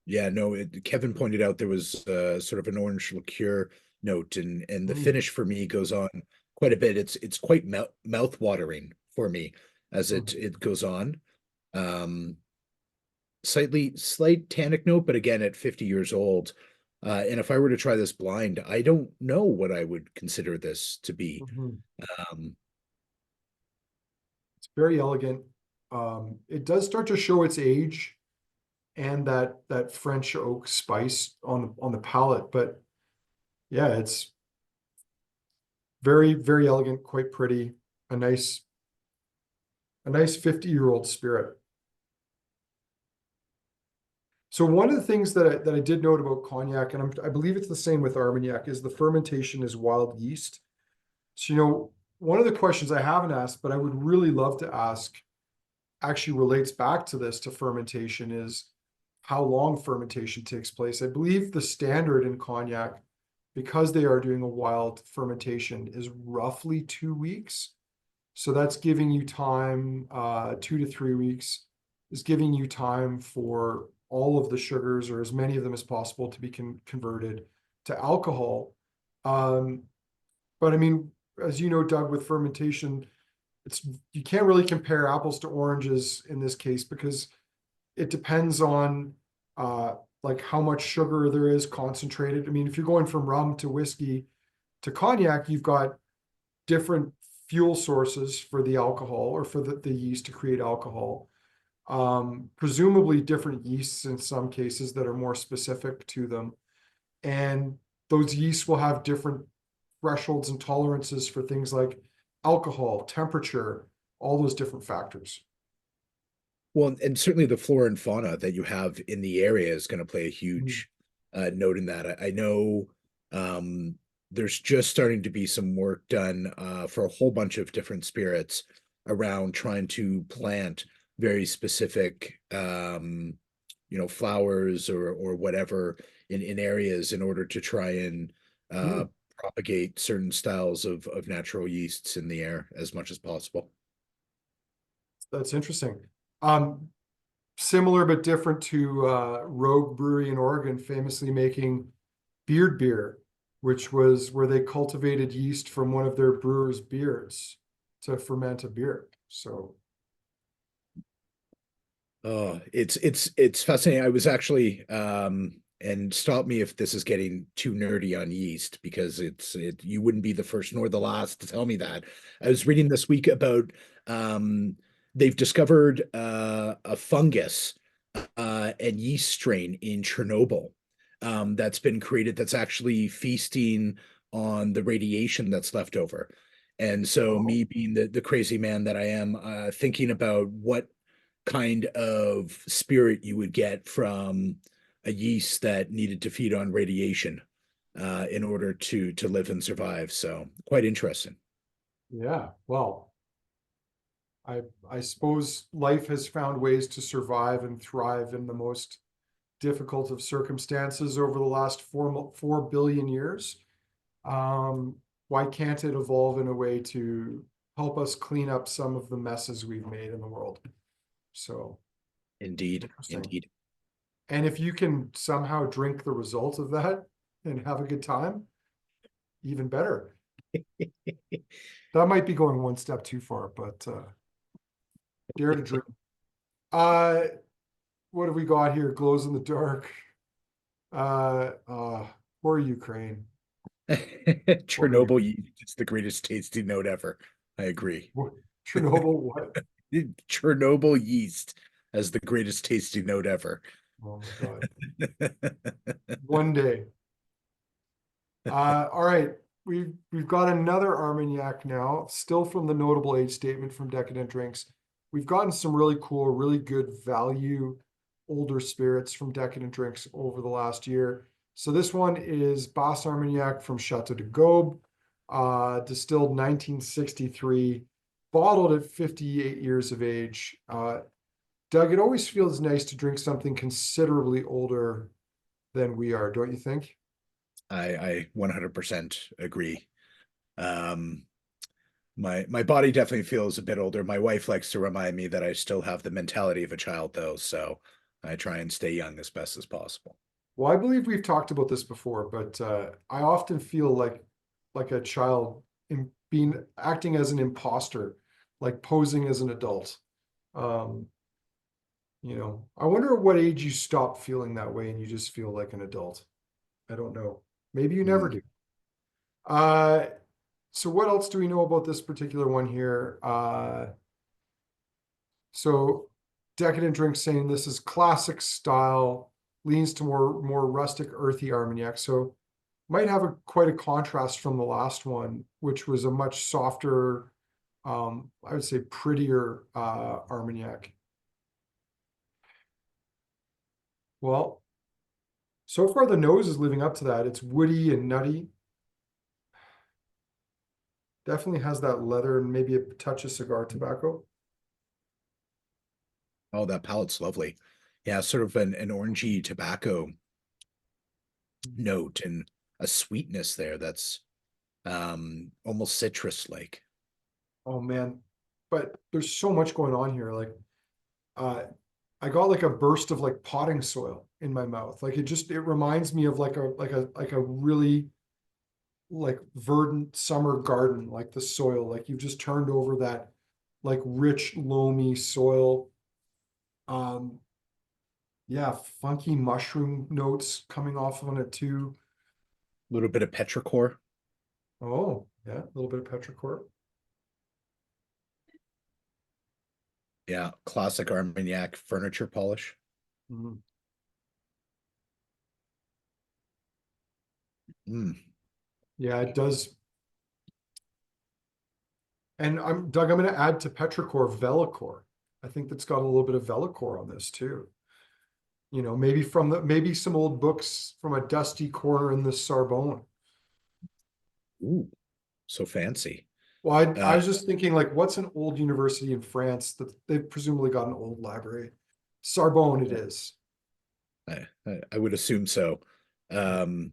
yeah, no, Kevin pointed out there was sort of an orange liqueur note, and the Mm. finish for me goes on quite a bit. It's quite mouth watering for me as Mhm. it goes on. Um, slight tannic note, but again, at 50 years old, and if I were to try this blind, I don't know what I would consider this to be. Mhm. Um, It's very elegant. It does start to show its age and that French oak spice on the palate, but yeah, it's very, very elegant, quite pretty, a nice 50-year-old spirit. So one of the things that I did note about Cognac, and I believe it's the same with Armagnac, is the fermentation is wild yeast. So, one of the questions I haven't asked, but I would really love to ask, actually relates back to this, to fermentation, is how long fermentation takes place. I believe the standard in Cognac, because they are doing a wild fermentation, is roughly 2 weeks. So that's giving you time, 2 to 3 weeks is giving you time for all of the sugars, or as many of them as possible, to be converted to alcohol. Um, but I mean, as you know, Doug, with fermentation, you can't really compare apples to oranges in this case, because it depends on like how much sugar there is concentrated. I mean, if you're going from rum to whiskey to Cognac, you've got different fuel sources for the alcohol, or for the yeast to create alcohol. Presumably different yeasts in some cases that are more specific to them. And those yeasts will have different thresholds and tolerances for things like alcohol, temperature, all those different factors. Well, and certainly the flora and fauna that you have in the area is going to play a Mm. huge note in that. I know there's just starting to be some work done for a whole bunch of different spirits around trying to plant very specific, flowers or whatever in areas in order to try and Mm. propagate certain styles of natural yeasts in the air as much as possible. That's interesting. Um, Similar but different to Rogue Brewery in Oregon, famously making beard beer, which was where they cultivated yeast from one of their brewers' beards to ferment a beer. So, Oh, it's fascinating. I was actually and stop me if this is getting too nerdy on yeast because you wouldn't be the first nor the last to tell me that. I was reading this week about they've discovered a fungus and yeast strain in Chernobyl that's been created that's actually feasting on the radiation that's left over. And so oh, me being the crazy man that I am, thinking about what kind of spirit you would get from a yeast that needed to feed on radiation in order to live and survive. So quite interesting. yeah. Well, I suppose life has found ways to survive and thrive in the most difficult of circumstances over the last 4 billion years. Um, why can't it evolve in a way to help us clean up some of the messes we've made in the world? So Indeed, interesting. indeed. And if you can somehow drink the result of that and have a good time, even better. That might be going one step too far, but dare to dream. Uh, what have we got here? Glows in the dark. Uh, uh, poor Ukraine. Poor Chernobyl Ukraine. yeast is the greatest tasting note ever. I agree. Chernobyl, what? Chernobyl yeast as the greatest tasting note ever. Oh my God. One day. All right. We've got another Armagnac now, still from the notable age statement from Decadent Drinks. We've gotten some really cool, really good value older spirits from Decadent Drinks over the last year. So this one is Bass Armagnac from Chateau de Gaube, distilled 1963, bottled at 58 years of age. Doug, it always feels nice to drink something considerably older than we are, don't you think? I 100% agree. Um, my body definitely feels a bit older. My wife likes to remind me that I still have the mentality of a child, though, so I try and stay young as best as possible. Well, I believe we've talked about this before, but I often feel like a child in being acting as an imposter, like posing as an adult. Um, I wonder at what age you stop feeling that way and you just feel like an adult. I don't know. Maybe you never Mm. do. Uh, so what else do we know about this particular one here? So Decadent Drinks saying this is classic style, leans to more rustic, earthy Armagnac. So might have quite a contrast from the last one, which was a much softer, I would say prettier Armagnac. Well, so far the nose is living up to that. It's woody and nutty. Definitely has that leather and maybe a touch of cigar tobacco. Oh, that palate's lovely. Yeah, sort of an orangey tobacco note and a sweetness there that's almost citrus like. Oh man, but there's so much going on here. Like, uh, I got like a burst of like potting soil in my mouth. Like it reminds me of like a really like verdant summer garden, like the soil. Like you've just turned over that like rich, loamy soil. Um, yeah, funky mushroom notes coming off on it too. A little bit of petrichor. Oh, yeah, a little bit of petrichor. Yeah, classic Armagnac furniture polish. Mm. Mm. Yeah, it does. And Doug, I'm gonna add to petrichor Vellichor. I think that's got a little bit of Vellichor on this too. You know, maybe from maybe some old books from a dusty corner in the Sorbonne. Ooh, so fancy. Well, I Uh, was just thinking, like, what's an old university in France that they've presumably got an old library? Sorbonne, it is. I would assume so. Um,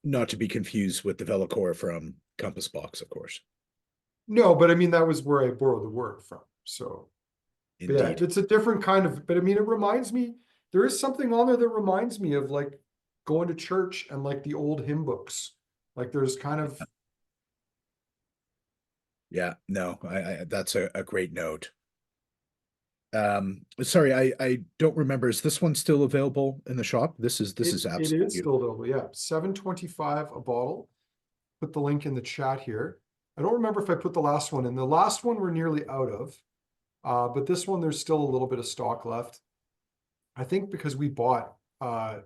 Not to be confused with the Vellicore from Compass Box, of course. No, but I mean that was where I borrowed the word from. So, but yeah, Indeed. it's a different kind of. But I mean, it reminds me. There is something on there that reminds me of like going to church and like the old hymn books. Like there's kind of. Yeah, no, I that's a great note. Sorry, I don't remember. Is this one still available in the shop? This is It absolutely is still beautiful. available. Yeah, 7.25 a bottle. Put the link in the chat here. I don't remember if I put the last one in. The last one we're nearly out of, but this one there's still a little bit of stock left. I think because we bought a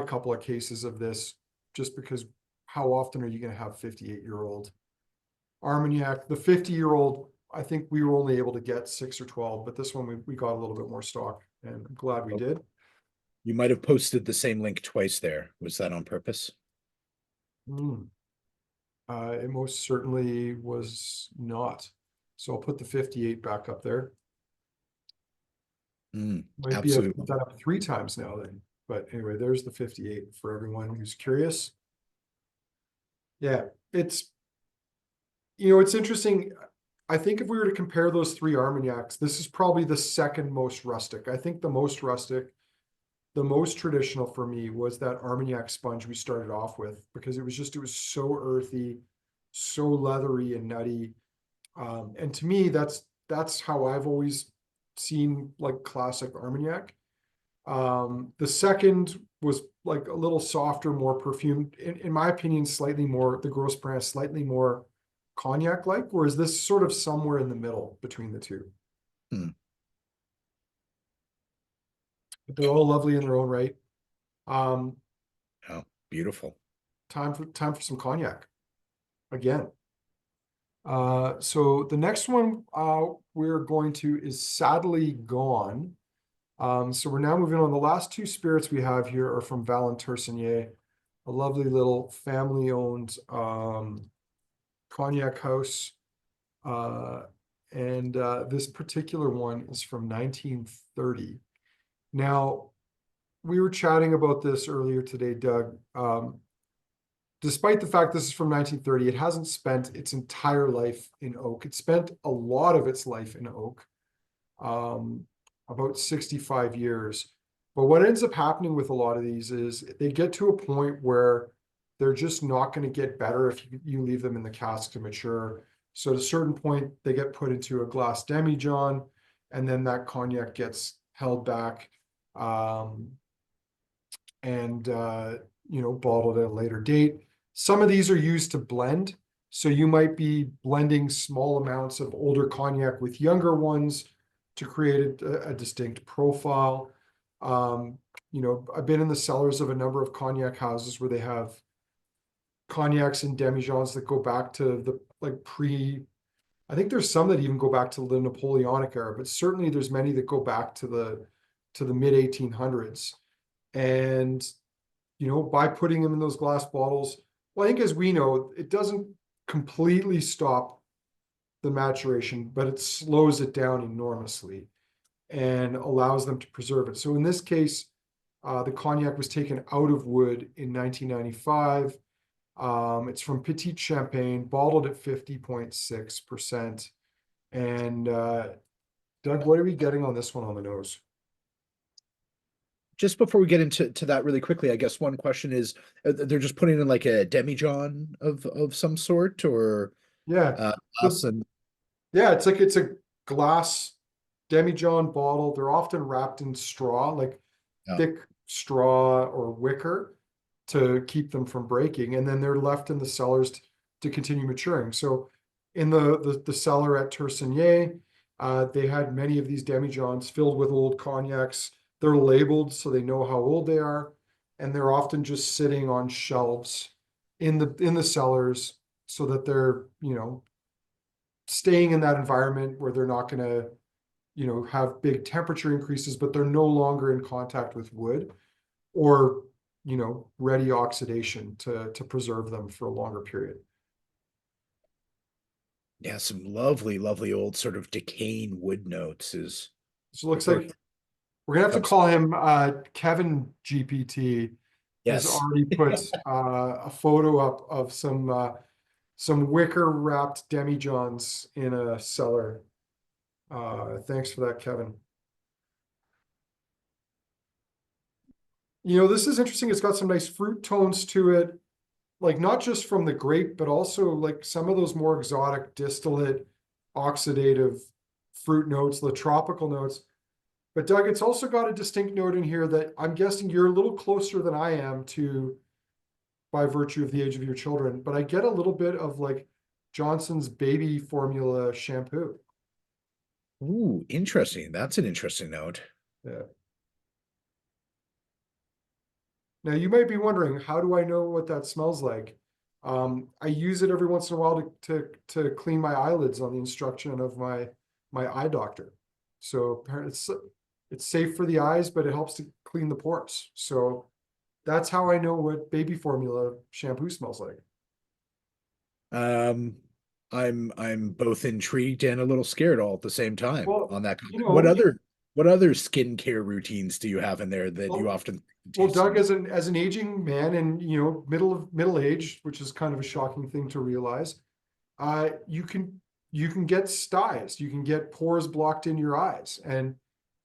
couple of cases of this just because how often are you going to have 58-year-old Armagnac? The 50-year-old, I think we were only able to get 6 or 12, but this one we got a little bit more stock, and I'm glad we Oh, did. you might have posted the same link twice there. Was that on purpose? Mm. It most certainly was not. So I'll put the 58 back up there. Might be I've put Absolutely. that up 3 times now then. But anyway, there's the 58 for everyone who's curious. Yeah, it's interesting. I think if we were to compare those three Armagnacs, this is probably the second most rustic. I think the most rustic, the most traditional for me was that Armagnac sponge we started off with because it was so earthy, so leathery and nutty. And to me, that's how I've always seen like classic Armagnac. The second was like a little softer, more perfumed. In my opinion, slightly more the Gross brand, slightly more cognac-like, whereas this is sort of somewhere in the middle between the two. Hmm. But they're all lovely in their own right. Um, Oh, beautiful. time for some cognac again. So the next one we're going to is Sadly Gone. So we're now moving on. The last two spirits we have here are from Vallein Tercinier, a lovely little family-owned cognac house. Uh, and this particular one is from 1930. Now, we were chatting about this earlier today, Doug. Despite the fact this is from 1930, it hasn't spent its entire life in oak. It spent a lot of its life in oak, um, about 65 years. But what ends up happening with a lot of these is they get to a point where they're just not going to get better if you leave them in the cask to mature. So at a certain point, they get put into a glass demijohn, and then that cognac gets held back. Um, and bottled at a later date. Some of these are used to blend. So you might be blending small amounts of older cognac with younger ones to create a distinct profile. I've been in the cellars of a number of cognac houses where they have cognacs and demijohns that go back to the like I think there's some that even go back to the Napoleonic era, but certainly there's many that go back to the to the mid 1800s. And, by putting them in those glass bottles, well, I think as we know, it doesn't completely stop the maturation, but it slows it down enormously and allows them to preserve it. So in this case, the cognac was taken out of wood in 1995. It's from Petite Champagne, bottled at 50.6%. And Doug, what are we getting on this one on the nose? Just before we get into that really quickly, I guess one question is, they're just putting in like a demijohn of some sort, or Yeah. us and Yeah, it's a glass demijohn bottle. They're often wrapped in straw, like yeah. thick straw or wicker, to keep them from breaking, and then they're left in the cellars to continue maturing. So in the cellar at Tercinier, they had many of these demijohns filled with old cognacs. They're labeled so they know how old they are, and they're often just sitting on shelves in the cellars so that they're, staying in that environment where they're not going to, have big temperature increases, but they're no longer in contact with wood or, ready oxidation to preserve them for a longer period. Yeah, some lovely, lovely old sort of decaying wood notes is So it looks before like we're gonna have to comes. call him Kevin GPT has Yes. already put a photo up of some wicker wrapped demijohns in a cellar. Thanks for that, Kevin. This is interesting. It's got some nice fruit tones to it, like not just from the grape, but also like some of those more exotic distillate, oxidative fruit notes, the tropical notes. But Doug, it's also got a distinct note in here that I'm guessing you're a little closer than I am to, by virtue of the age of your children. But I get a little bit of like Johnson's baby formula shampoo. Ooh, interesting. That's an interesting note. Yeah. Now you might be wondering, how do I know what that smells like? I use it every once in a while to clean my eyelids on the instruction of my eye doctor. So apparently it's safe for the eyes, but it helps to clean the pores. So that's how I know what baby formula shampoo smells like. Um, I'm both intrigued and a little scared all at the same time Well, on that. you know, What other skincare routines do you have in there that you well, often well, taste Doug, in? as an aging man and middle age, which is kind of a shocking thing to realize, you can get styes, you can get pores blocked in your eyes, and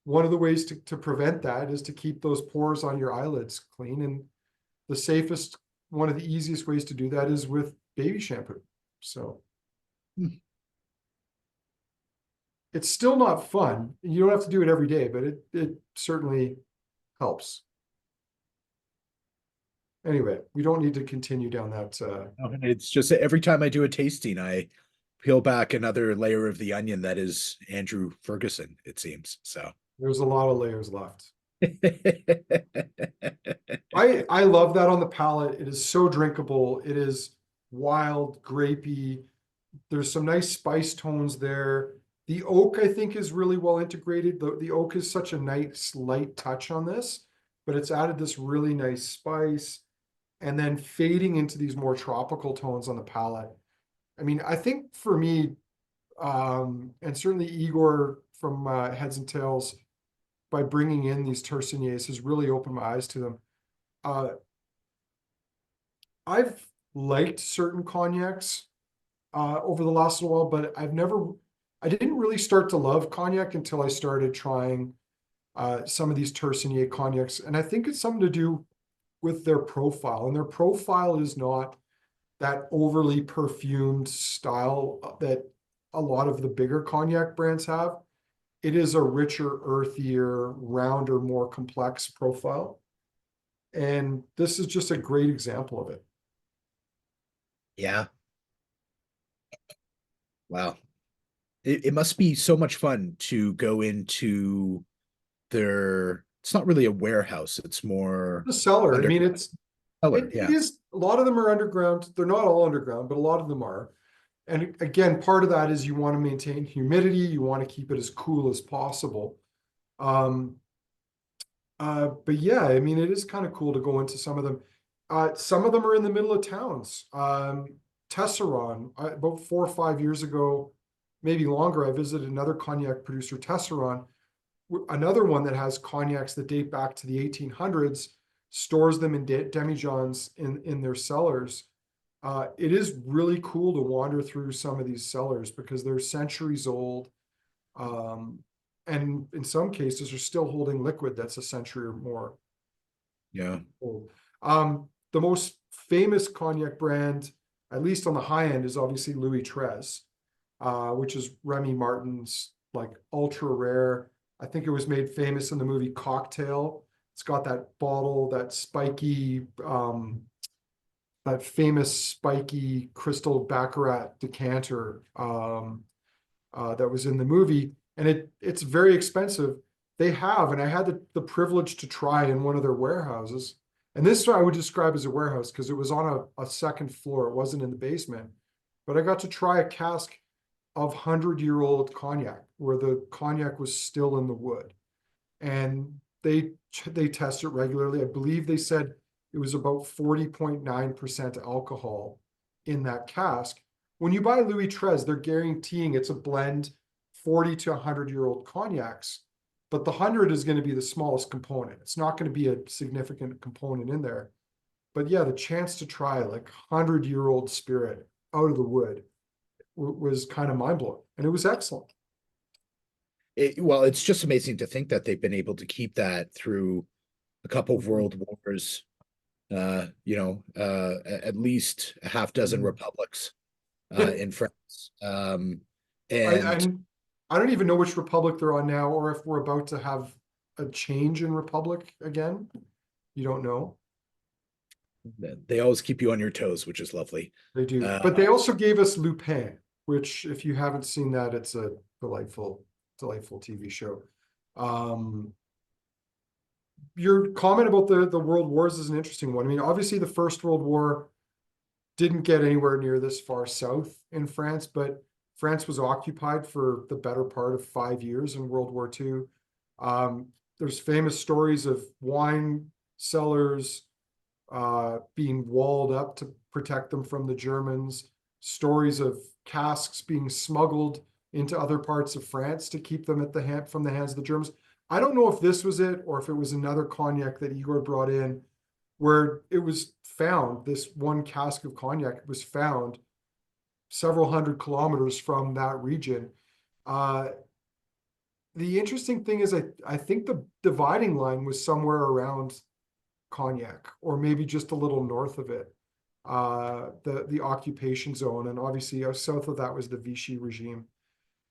one of the ways to prevent that is to keep those pores on your eyelids clean. And the safest, one of the easiest ways to do that is with baby shampoo. So Hmm. it's still not fun. You don't have to do it every day, but it certainly helps. Anyway, we don't need to continue down that. It's just that every time I do a tasting, I peel back another layer of the onion that is Andrew Ferguson, it seems. So There's a lot of layers left. I love that on the palate. It is so drinkable. It is wild, grapey. There's some nice spice tones there. The oak, I think, is really well integrated. The oak is such a nice light touch on this, but it's added this really nice spice and then fading into these more tropical tones on the palate. I mean, I think for me, and certainly Igor from Heads and Tails, by bringing in these Terciniers, has really opened my eyes to them. Uh, I've liked certain cognacs over the last little while, but I didn't really start to love cognac until I started trying some of these Tercinier cognacs. And I think it's something to do with their profile. And their profile is not that overly perfumed style that a lot of the bigger cognac brands have. It is a richer, earthier, rounder, more complex profile. And this is just a great example of it. yeah, wow. It must be so much fun to go into their, it's not really a warehouse, it's more The cellar, I under mean, cellar. it Yeah. is, a lot of them are underground. They're not all underground, but a lot of them are. And again, part of that is you want to maintain humidity, you want to keep it as cool as possible. Um, But yeah, I mean, it is kind of cool to go into some of them. Some of them are in the middle of towns. Tesseron, about 4 or 5 years ago, maybe longer, I visited another cognac producer, Tesseron, another one that has cognacs that date back to the 1800s, stores them in demijohns in their cellars. It is really cool to wander through some of these cellars because they're centuries old. Um, and in some cases are still holding liquid that's a century or more Yeah. old. The most famous cognac brand, at least on the high end, is obviously Louis XIII, which is Remy Martin's like ultra rare. I think it was made famous in the movie Cocktail. It's got that bottle, that spiky, that famous spiky crystal Baccarat decanter that was in the movie, and it's very expensive. They have, and I had the privilege to try in one of their warehouses. And this I would describe as a warehouse because it was on a second floor. It wasn't in the basement. But I got to try a cask of 100-year-old cognac where the cognac was still in the wood. And they test it regularly. I believe they said it was about 40.9% alcohol in that cask. When you buy Louis XIII, they're guaranteeing it's a blend 40 to 100-year-old cognacs, but the 100 is going to be the smallest component. It's not going to be a significant component in there. But yeah, the chance to try like 100-year-old spirit out of the wood was kind of mind blowing, and it was excellent. Well, it's just amazing to think that they've been able to keep that through a couple of world wars, at least a half dozen republics in France. I, And I I don't even know which republic they're on now, or if we're about to have a change in republic again. You don't know. they always keep you on your toes, which is lovely. They do, Uh, but they also gave us Lupin, which, if you haven't seen that, it's a delightful, delightful TV show. Um, your comment about the world wars is an interesting one. I mean, obviously, the First World War didn't get anywhere near this far south in France, but France was occupied for the better part of 5 years in World War II. There's famous stories of wine cellars being walled up to protect them from the Germans, stories of casks being smuggled into other parts of France to keep them from the hands of the Germans. I don't know if this was it or if it was another cognac that Igor brought in where it was found, this one cask of cognac was found several hundred kilometers from that region. Uh, the interesting thing is I think the dividing line was somewhere around Cognac, or maybe just a little north of it, the occupation zone, and obviously south of that was the Vichy regime.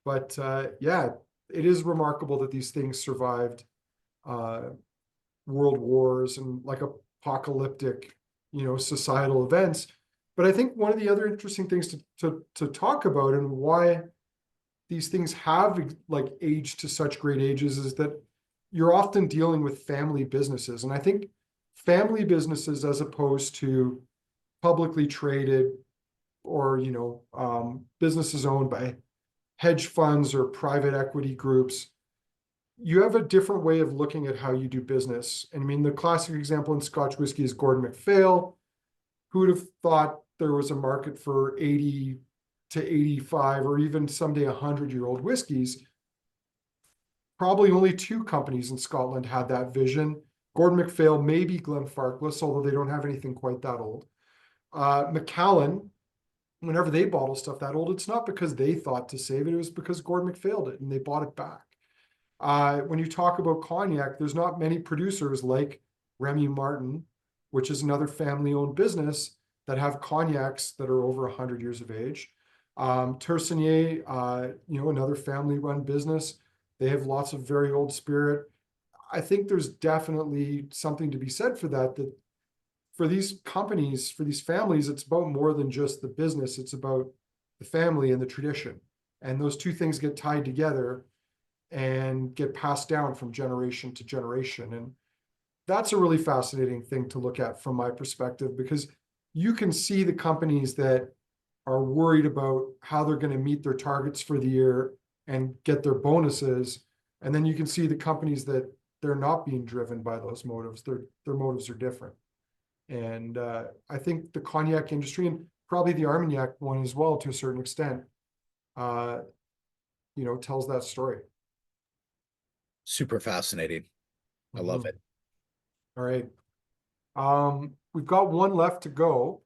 But yeah, it is remarkable that these things survived uh, world wars and like apocalyptic, societal events. But I think one of the other interesting things to talk about and why these things have like aged to such great ages is that you're often dealing with family businesses. And I think family businesses, as opposed to publicly traded or, businesses owned by hedge funds or private equity groups, you have a different way of looking at how you do business. And I mean, the classic example in Scotch whiskey is Gordon MacPhail. Who would have thought there was a market for 80 to 85 or even someday 100-year-old whiskeys? Probably only two companies in Scotland had that vision. Gordon MacPhail, maybe Glenfarclas, although they don't have anything quite that old. Macallan, whenever they bottle stuff that old, it's not because they thought to save it. It was because Gordon MacPhail did, and they bought it back. When you talk about cognac, there's not many producers like Remy Martin, which is another family-owned business, that have cognacs that are over 100 years of age. Tercinier, another family-run business. They have lots of very old spirit. I think there's definitely something to be said for that for these companies, for these families, it's about more than just the business. It's about the family and the tradition. And those two things get tied together and get passed down from generation to generation. And that's a really fascinating thing to look at from my perspective, because you can see the companies that are worried about how they're going to meet their targets for the year and get their bonuses. And then you can see the companies that they're not being driven by those motives. Their motives are different. And I think the cognac industry, and probably the Armagnac one as well, to a certain extent, tells that story. Super fascinating. I love it. All right. We've got one left to go.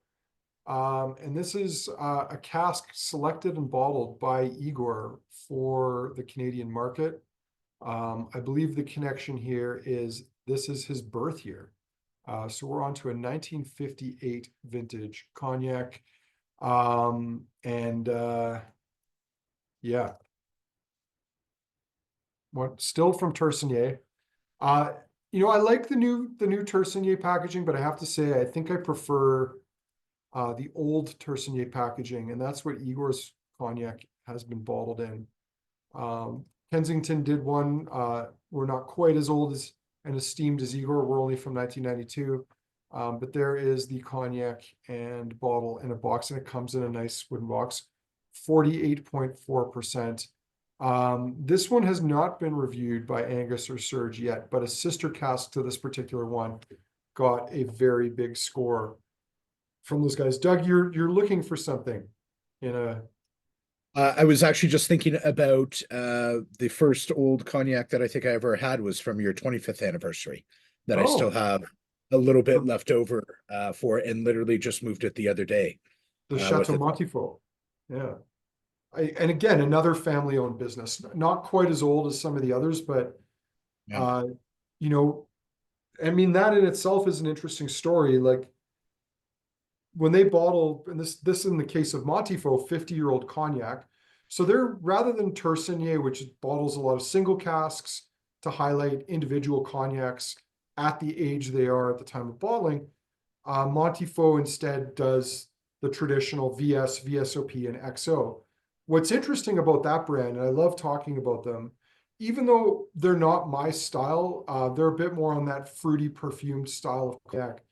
And this is a cask selected and bottled by Igor for the Canadian market. I believe the connection here is this is his birth year. So we're on to a 1958 vintage cognac. Yeah. Still from Tercinier. I like the new Tercinier packaging, but I have to say, I think I prefer the old Tercinier packaging, and that's what Igor's cognac has been bottled in. Kensington did one. We're not quite as old as and esteemed as Igor. We're only from 1992. But there is the cognac and bottle in a box, and it comes in a nice wooden box, 48.4%. This one has not been reviewed by Angus or Serge yet, but a sister cask to this particular one got a very big score from those guys. Doug, you're looking for something in a. I was actually just thinking about the first old cognac that I think I ever had was from your 25th anniversary that I still have a little bit left over for, and literally just moved it the other day. The Chateau Montifaux. Yeah. And again, another family-owned business, not quite as old as some of the others, but Yeah. I mean, that in itself is an interesting story. Like when they bottle, and this in the case of Montifaux, 50-year-old cognac. So they're, rather than Tercinier, which bottles a lot of single casks to highlight individual cognacs at the age they are at the time of bottling, Montifaux instead does the traditional VS, VSOP, and XO. What's interesting about that brand, and I love talking about them, even though they're not my style, they're a bit more on that fruity, perfumed style of cognac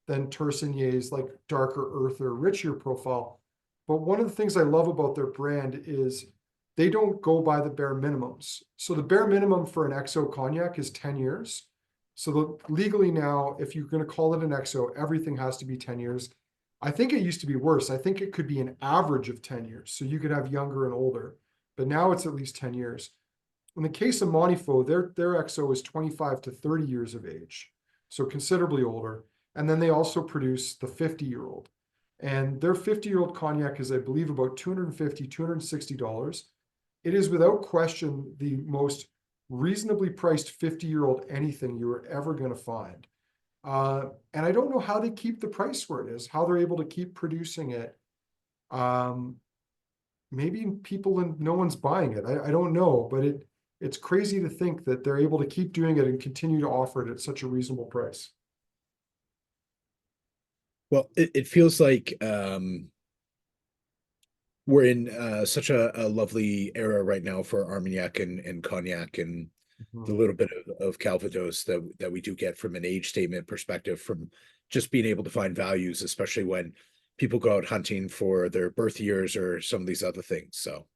than Tercinier's like darker, earthier, richer profile. But one of the things I love about their brand is they don't go by the bare minimums. So the bare minimum for an XO cognac is 10 years. So legally now, if you're going to call it an XO, everything has to be 10 years. I think it used to be worse. I think it could be an average of 10 years. So you could have younger and older, but now it's at least 10 years. In the case of Montifaux, their XO is 25 to 30 years of age, so considerably older. And then they also produce the 50-year-old. And their 50-year-old cognac is, I believe, about $250, $260. It is without question the most reasonably priced 50-year-old anything you are ever going to find. And I don't know how they keep the price where it is, how they're able to keep producing it. Maybe people and no one's buying it. I don't know, but it's crazy to think that they're able to keep doing it and continue to offer it at such a reasonable price. Well, it feels like we're in such a lovely era right now for Armagnac and Cognac and the little bit of Calvados that we do get from an age statement perspective, from just being able to find values, especially when people go out hunting for their birth years or some of these other things. So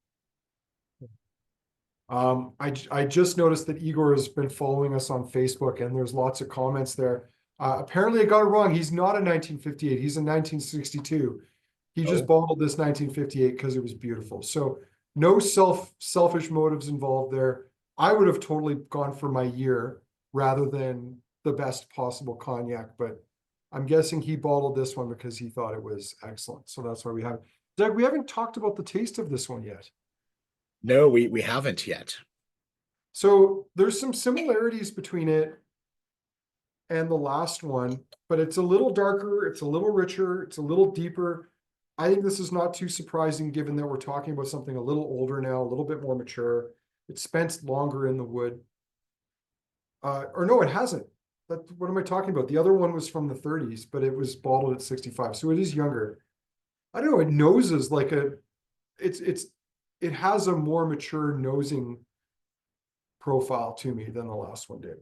I just noticed that Igor has been following us on Facebook, and there's lots of comments there. Apparently I got it wrong. He's not a 1958. He's a 1962. He just bottled this 1958 because it was beautiful. So no selfish motives involved there. I would have totally gone for my year rather than the best possible cognac, but I'm guessing he bottled this one because he thought it was excellent. So that's why we have it. Doug, we haven't talked about the taste of this one yet. no, we haven't yet. So there's some similarities between it and the last one, but it's a little darker, it's a little richer, it's a little deeper. I think this is not too surprising given that we're talking about something a little older now, a little bit more mature. It's spent longer in the wood. Or no, it hasn't. What am I talking about? The other one was from the 30s, but it was bottled at 65. So it is younger. I don't know, it noses like it has a more mature nosing profile to me than the last one did.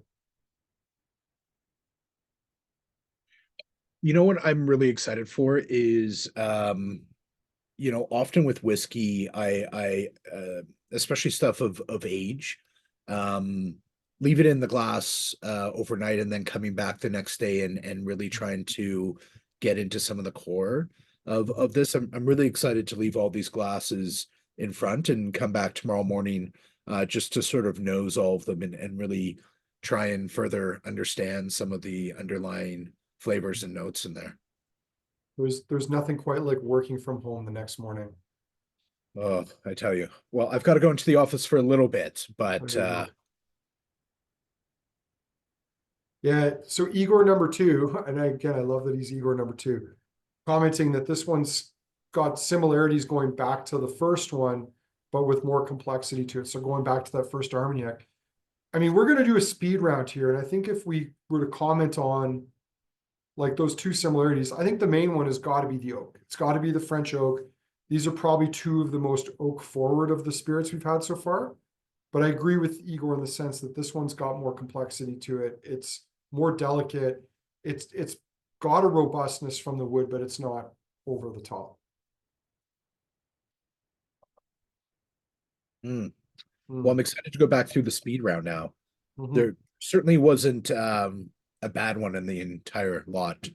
You know what I'm really excited for is often with whiskey, I especially stuff of age, leave it in the glass overnight and then coming back the next day and really trying to get into some of the core of this. I'm really excited to leave all these glasses in front and come back tomorrow morning just to sort of nose all of them and really try and further understand some of the underlying flavors and notes in there. There's nothing quite like working from home the next morning. Oh, I tell you. Well, I've got to go into the office for a little bit, but There you go. Yeah, so Igor number two, and again, I love that he's Igor number two, commenting that this one's got similarities going back to the first one, but with more complexity to it. So going back to that first Armagnac. I mean, we're going to do a speed round here, and I think if we were to comment on like those two similarities, I think the main one has got to be the oak. It's got to be the French oak. These are probably two of the most oak forward of the spirits we've had so far. But I agree with Igor in the sense that this one's got more complexity to it. It's more delicate. It's got a robustness from the wood, but it's not over the top. Well, I'm excited to go back through the speed round now. Mhm. There certainly wasn't a bad one in the entire lot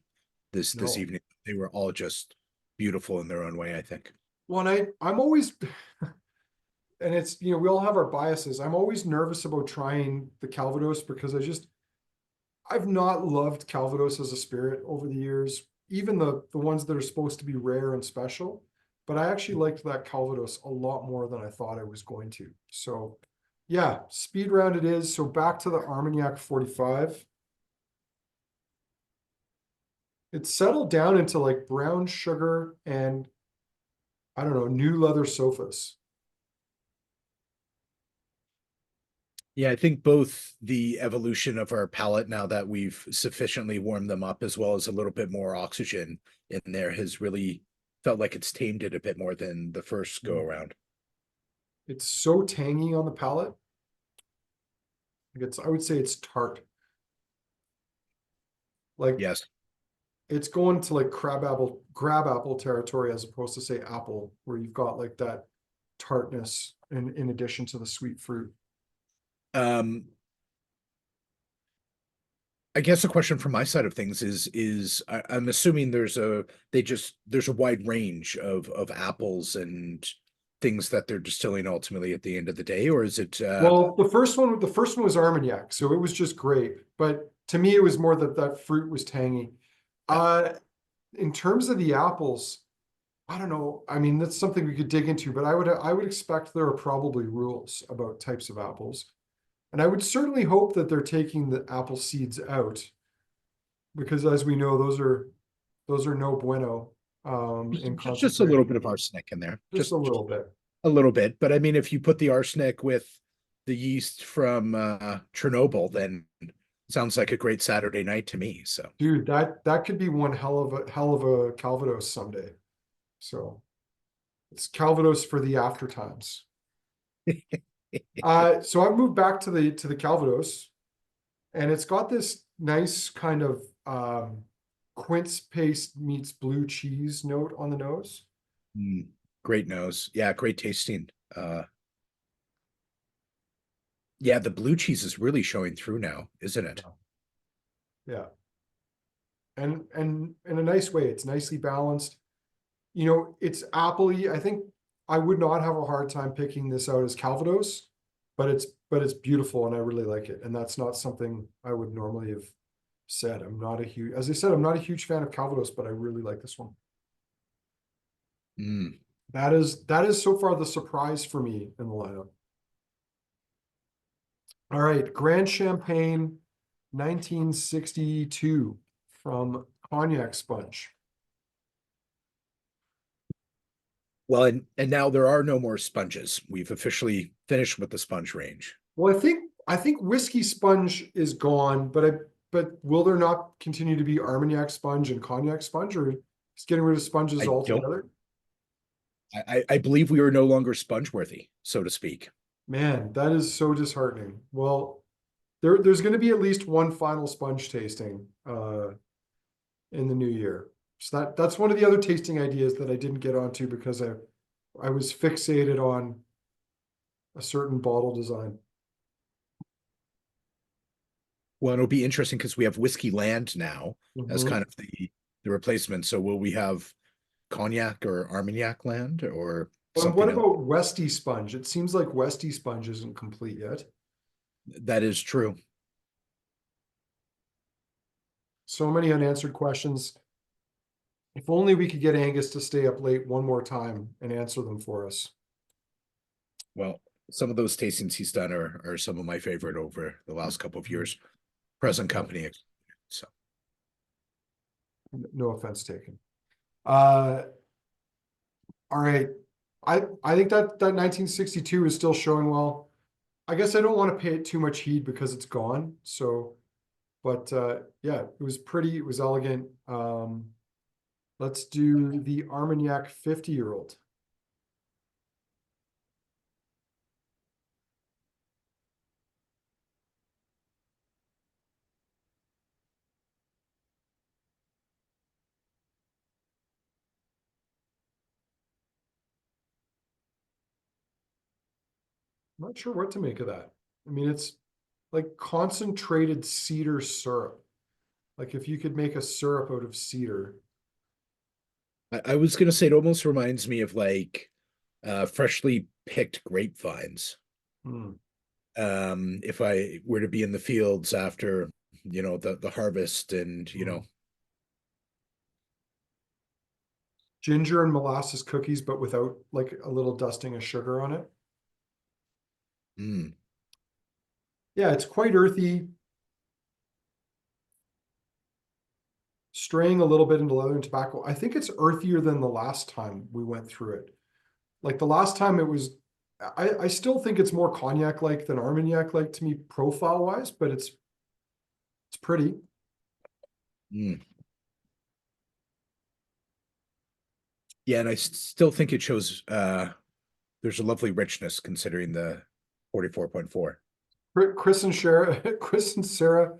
this No. evening. They were all just beautiful in their own way, I think. Well, and I'm always, and it's, you know, we all have our biases. I'm always nervous about trying the Calvados because I've not loved Calvados as a spirit over the years, even the ones that are supposed to be rare and special. But I actually liked that Calvados a lot more than I thought I was going to. So yeah, speed round it is. So back to the Armagnac 45. It's settled down into like brown sugar and I don't know, new leather sofas. Yeah, I think both the evolution of our palate now that we've sufficiently warmed them up, as well as a little bit more oxygen in there, has really felt like it's tamed it a bit more than the first go around. It's so tangy on the palate. Like I would say it's tart. Like Yes. it's going to like crab apple territory as opposed to say apple, where you've got like that tartness in addition to the sweet fruit. Um, I guess the question from my side of things is I'm assuming there's a wide range of apples and things that they're distilling ultimately at the end of the day, or is it Well, the first one was Armagnac, so it was just great. But to me, it was more that that fruit was tangy. Yeah. In terms of the apples, I don't know. I mean, that's something we could dig into, but I would expect there are probably rules about types of apples. And I would certainly hope that they're taking the apple seeds out, because as we know, those are no bueno in just a little concentration. bit of arsenic in there, Just a little bit. a little bit. But I mean, if you put the arsenic with the yeast from Chernobyl, then sounds like a great Saturday night to me. So Dude, that could be one hell of a Calvados someday. So it's Calvados for the after times. So I've moved back to the Calvados, and it's got this nice kind of quince paste meets blue cheese note on the nose. Great nose. Yeah, great tasting. Yeah, the blue cheese is really showing through now, isn't it? Yeah. And in a nice way, it's nicely balanced. You know, it's appley. I think I would not have a hard time picking this out as Calvados, but it's beautiful and I really like it. And that's not something I would normally have said. As I said, I'm not a huge fan of Calvados, but I really like this one. That is so far the surprise for me in the lineup. All right, Grand Champagne 1962 from Cognac Sponge. Well, and now there are no more sponges. We've officially finished with the sponge range. Well, I think whiskey sponge is gone, but will there not continue to be Armagnac sponge and Cognac sponge, or is getting rid of sponges I don't. altogether? I believe we are no longer sponge worthy, so to speak. Man, that is so disheartening. Well, there's going to be at least one final sponge tasting in the new year. So that's one of the other tasting ideas that I didn't get onto because I was fixated on a certain bottle design. Well, it'll be interesting because we have Whiskey Land now as Mhm. kind of the replacement. So will we have Cognac or Armagnac Land or And what something else? about Westy Sponge? It seems like Westy Sponge isn't complete yet. That is true. So many unanswered questions. If only we could get Angus to stay up late one more time and answer them for us. Well, some of those tastings he's done are some of my favorite over the last couple of years. Present company. So No offense taken. Uh, all right. I think that 1962 is still showing well. I guess I don't want to pay it too much heed because it's gone. So, but yeah, it was pretty, it was elegant. Let's do the Armagnac 50-year-old. I'm not sure what to make of that. I mean, it's like concentrated cedar syrup. Like if you could make a syrup out of cedar. I was gonna say it almost reminds me of like freshly picked grapevines. Hmm. If I were to be in the fields after, the harvest and, Hmm. Ginger and molasses cookies, but without like a little dusting of sugar on it. mm, Yeah, it's quite earthy, straying a little bit into leather and tobacco. I think it's earthier than the last time we went through it. Like the last time it was, I still think it's more cognac-like than Armagnac-like to me profile-wise, but it's pretty. mm. Yeah, and I still think it shows there's a lovely richness considering the 44.4. Chris and Sarah, Chris and Sarah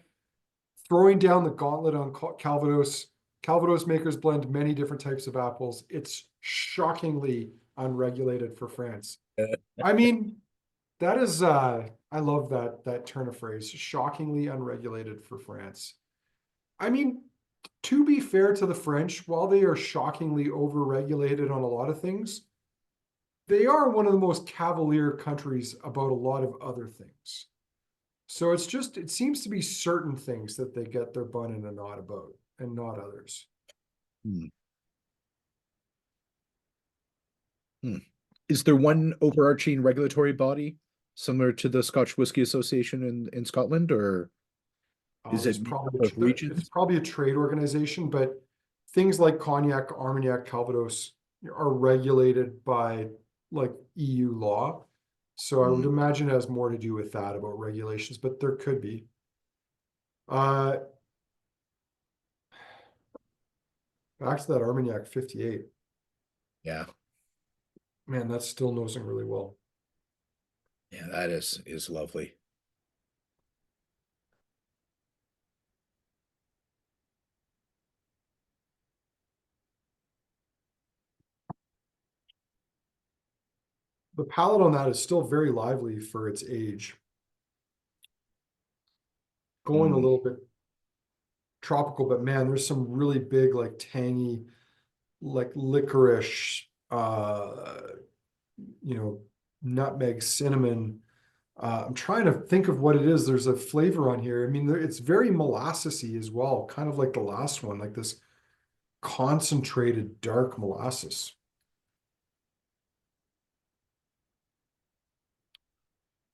throwing down the gauntlet on Calvados. Calvados makers blend many different types of apples. It's shockingly unregulated for France. I mean, that is I love that turn of phrase. Shockingly unregulated for France. I mean, to be fair to the French, while they are shockingly overregulated on a lot of things, they are one of the most cavalier countries about a lot of other things. So it seems to be certain things that they get their bun in a knot about and not others. Hmm. Hmm. Is there one overarching regulatory body similar to the Scotch Whisky Association in Scotland, or is There's it made probably up of it's regions? probably a trade organization, but things like Cognac, Armagnac, Calvados are regulated by like EU law. So I would Hmm. imagine it has more to do with that about regulations, but there could be. Uh, Back to that Armagnac 58. Yeah, Man, that's still nosing really well. yeah, that is lovely. The palate on that is still very lively for its age. Going a Hmm. little bit tropical, but man, there's some really big, like tangy, like licorice, you know, nutmeg, cinnamon. I'm trying to think of what it is. There's a flavor on here. I mean, it's very molassesy as well, kind of like the last one, like this concentrated dark molasses.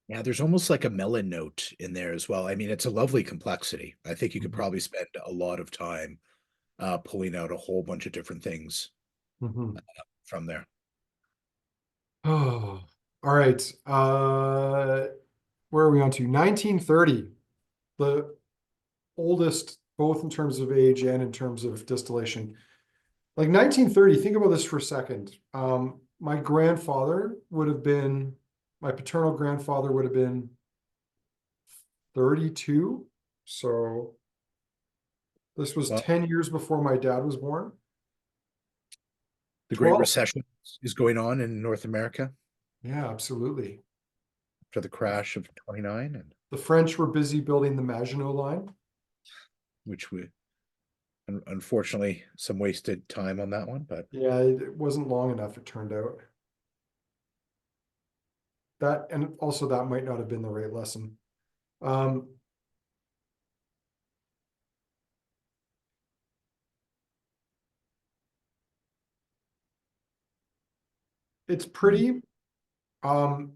Yeah, there's almost like a melon note in there as well. I mean, it's a lovely complexity. I think you could Mhm. probably spend a lot of time pulling out a whole bunch of different things Mhm. from there. Oh, all right. Where are we on to? 1930, the oldest, both in terms of age and in terms of distillation. Like 1930, think about this for a second. My grandfather would have been, my paternal grandfather would have been 32. So this was Well, 10 years before my dad was born. the Great 12. Recession is going on in North America Yeah, absolutely. after the crash of 29. The French were busy building the Maginot line. which we unfortunately some wasted time on that one, but Yeah, it wasn't long enough, it turned out. That, and also that might not have been the right lesson. Um, it's pretty. Um,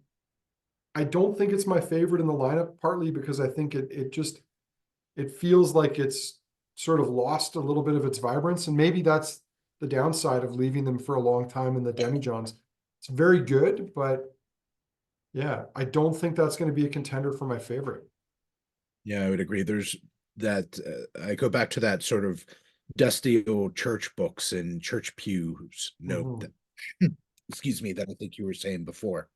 I don't think it's my favorite in the lineup, partly because I think it feels like it's sort of lost a little bit of its vibrance, and maybe that's the downside of leaving them for a long time in the demijohns. It's very good, but yeah, I don't think that's going to be a contender for my favorite. yeah, I would agree. There's that I go back to that sort of dusty old church books and church pews note Mhm. that excuse me, that I think you were saying before.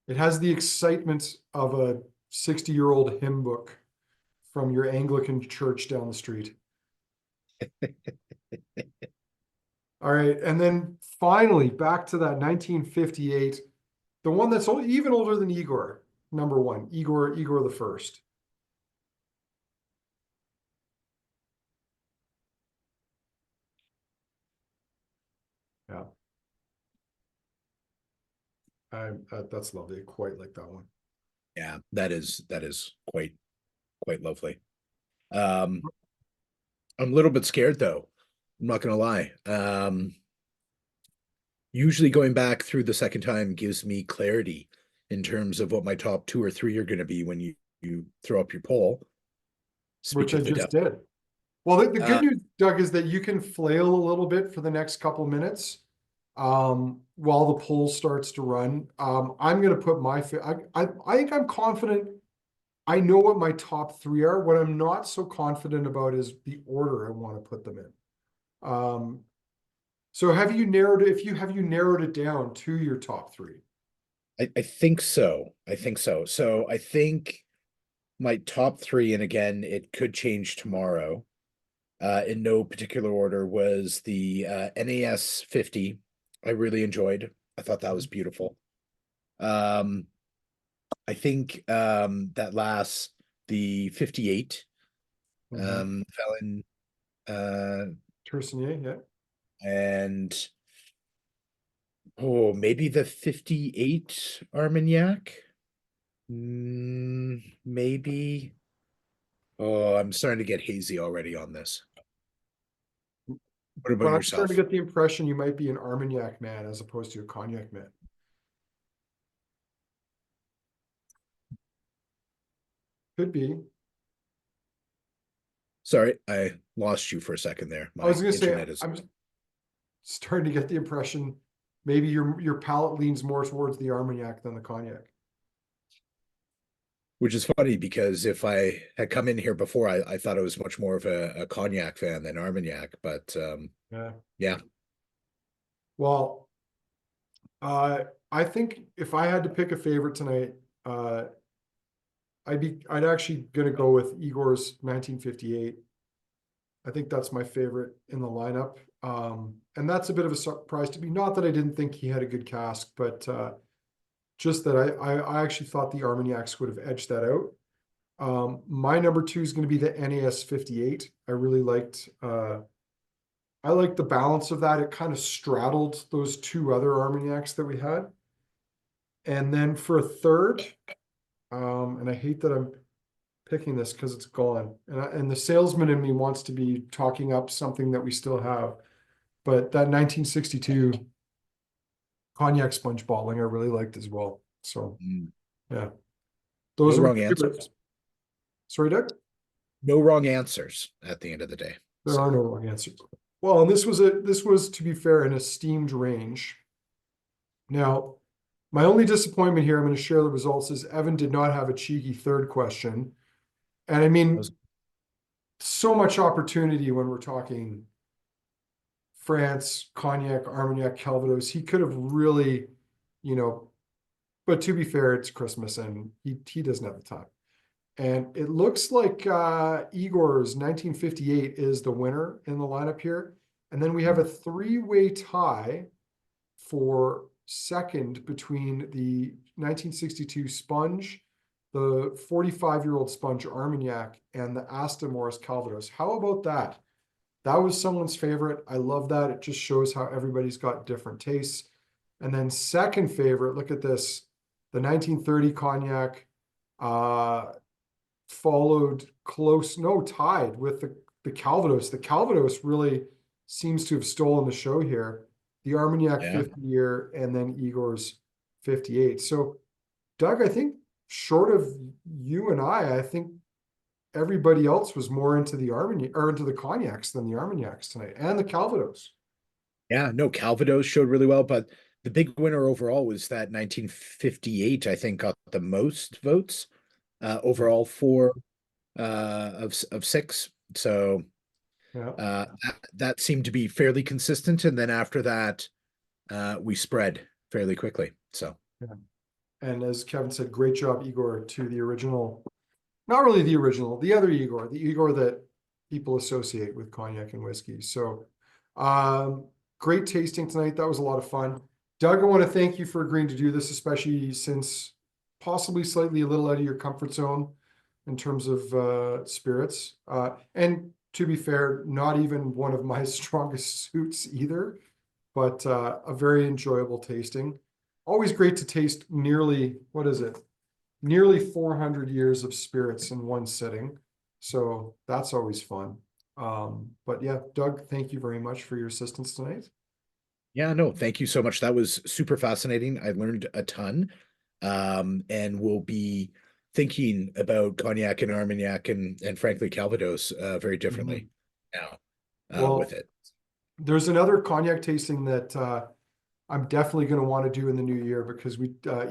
It has the excitement of a 60-year-old hymn book from your Anglican church down the street. All right, and then finally back to that 1958, the one that's even older than Igor, number one, Igor the First. Yeah, that's lovely. I quite like that one. Yeah, that is quite lovely. Um, I'm a little bit scared though. I'm not gonna lie. Usually going back through the second time gives me clarity in terms of what my top two or three are going to be when you throw up your poll. Speak Which I of the just devil. did. Well, the good Uh, news, Doug, is that you can flail a little bit for the next couple minutes while the poll starts to run. I'm going to put I think I'm confident. I know what my top three are. What I'm not so confident about is the order I want to put them in. So have you narrowed it down to your top three? I think so. I think so. So I think my top three, and again, it could change tomorrow. In no particular order, was the NAS 50. I really enjoyed. I thought that was beautiful. Um, I think that last the 58 Mhm. Vallein Tercinier, yeah. and maybe the 58 Armagnac. Maybe. Oh, I'm starting to get hazy already on this. What about But I'm starting yourself? to get the impression you might be an Armagnac man as opposed to a Cognac man. Could be. Sorry, I lost you for a second there. I was My gonna say internet is, I'm starting to get the impression maybe your palate leans more towards the Armagnac than the Cognac. which is funny because if I had come in here before, I thought I was much more of a Cognac fan than Armagnac, but Yeah. yeah, Well, I think if I had to pick a favorite tonight, uh, I'd actually gonna go with Igor's 1958. I think that's my favorite in the lineup. And that's a bit of a surprise to me. Not that I didn't think he had a good cask, but just that I actually thought the Armagnacs would have edged that out. My number two is going to be the NAS 58. I liked the balance of that. It kind of straddled those two other Armagnacs that we had. And then for a third, and I hate that I'm picking this because it's gone. And the salesman in me wants to be talking up something that we still have. But that 1962 Cognac sponge bottling I really liked as well. So mm, yeah, no those are my wrong answers. favorites. Sorry, Doug. No wrong answers at the end of the day. There So are no wrong answers. Well, and this was to be fair an esteemed range. Now, my only disappointment here, I'm going to share the results, is Evan did not have a cheeky third question. And I I mean, was so much opportunity when we're talking France, Cognac, Armagnac, Calvados. He could have really, you know, but to be fair, it's Christmas and he doesn't have the time. And it looks like Igor's 1958 is the winner in the lineup here. And then we have a three-way tie for second between the 1962 Sponge, the 45-year-old sponge Armagnac and the Asta Morris Calvados. How about that? That was someone's favorite. I love that. It just shows how everybody's got different tastes. And then second favorite, look at this, the 1930 Cognac, followed close, no, tied with the Calvados. The Calvados really seems to have stolen the show here. The Armagnac Yeah. 50 year and then Igor's 58. So, Doug, I think short of you and I think everybody else was more into the Armagnac or into the Cognacs than the Armagnacs tonight and the Calvados. Yeah, no, Calvados showed really well, but the big winner overall was that 1958, I think, got the most votes overall for of six. So Yeah. that seemed to be fairly consistent. And then after that, we spread fairly quickly. So Yeah. And as Kevin said, great job, Igor, to the original, not really the original, the other Igor, the Igor that people associate with cognac and whiskey. So, great tasting tonight. That was a lot of fun. Doug, I want to thank you for agreeing to do this, especially since possibly slightly a little out of your comfort zone in terms of spirits. And to be fair, not even one of my strongest suits either, but a very enjoyable tasting. Always great to taste nearly, what is it? Nearly 400 years of spirits in one sitting. So that's always fun. But yeah, Doug, thank you very much for your assistance tonight. yeah, no, thank you so much. That was super fascinating. I learned a ton. And we'll be thinking about Cognac and Armagnac and frankly Calvados very differently now with Well, it. there's another cognac tasting that I'm definitely going to want to do in the new year because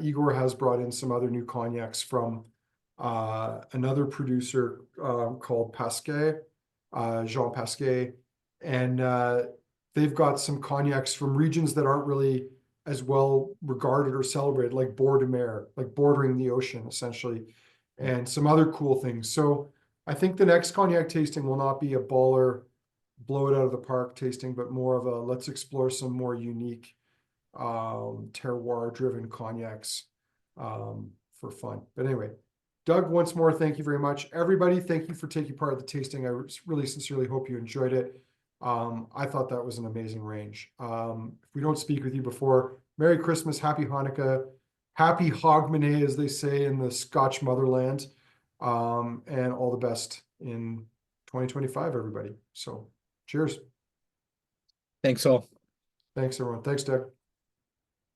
Igor has brought in some other new cognacs from another producer called Pasquet, Jean Pasquet, and they've got some cognacs from regions that aren't really as well regarded or celebrated, like Bord de Mer, like bordering the ocean essentially, and some other cool things. So I think the next cognac tasting will not be a baller, blow it out of the park tasting, but more of a let's explore some more unique terroir driven cognacs for fun. But anyway, Doug, once more, thank you very much. Everybody, thank you for taking part of the tasting. I really sincerely hope you enjoyed it. I thought that was an amazing range. If we don't speak with you before, Merry Christmas, Happy Hanukkah, Happy Hogmanay, as they say in the Scotch motherland, and all the best in 2025, everybody. So cheers. Thanks all. Thanks, everyone. Thanks, Doug.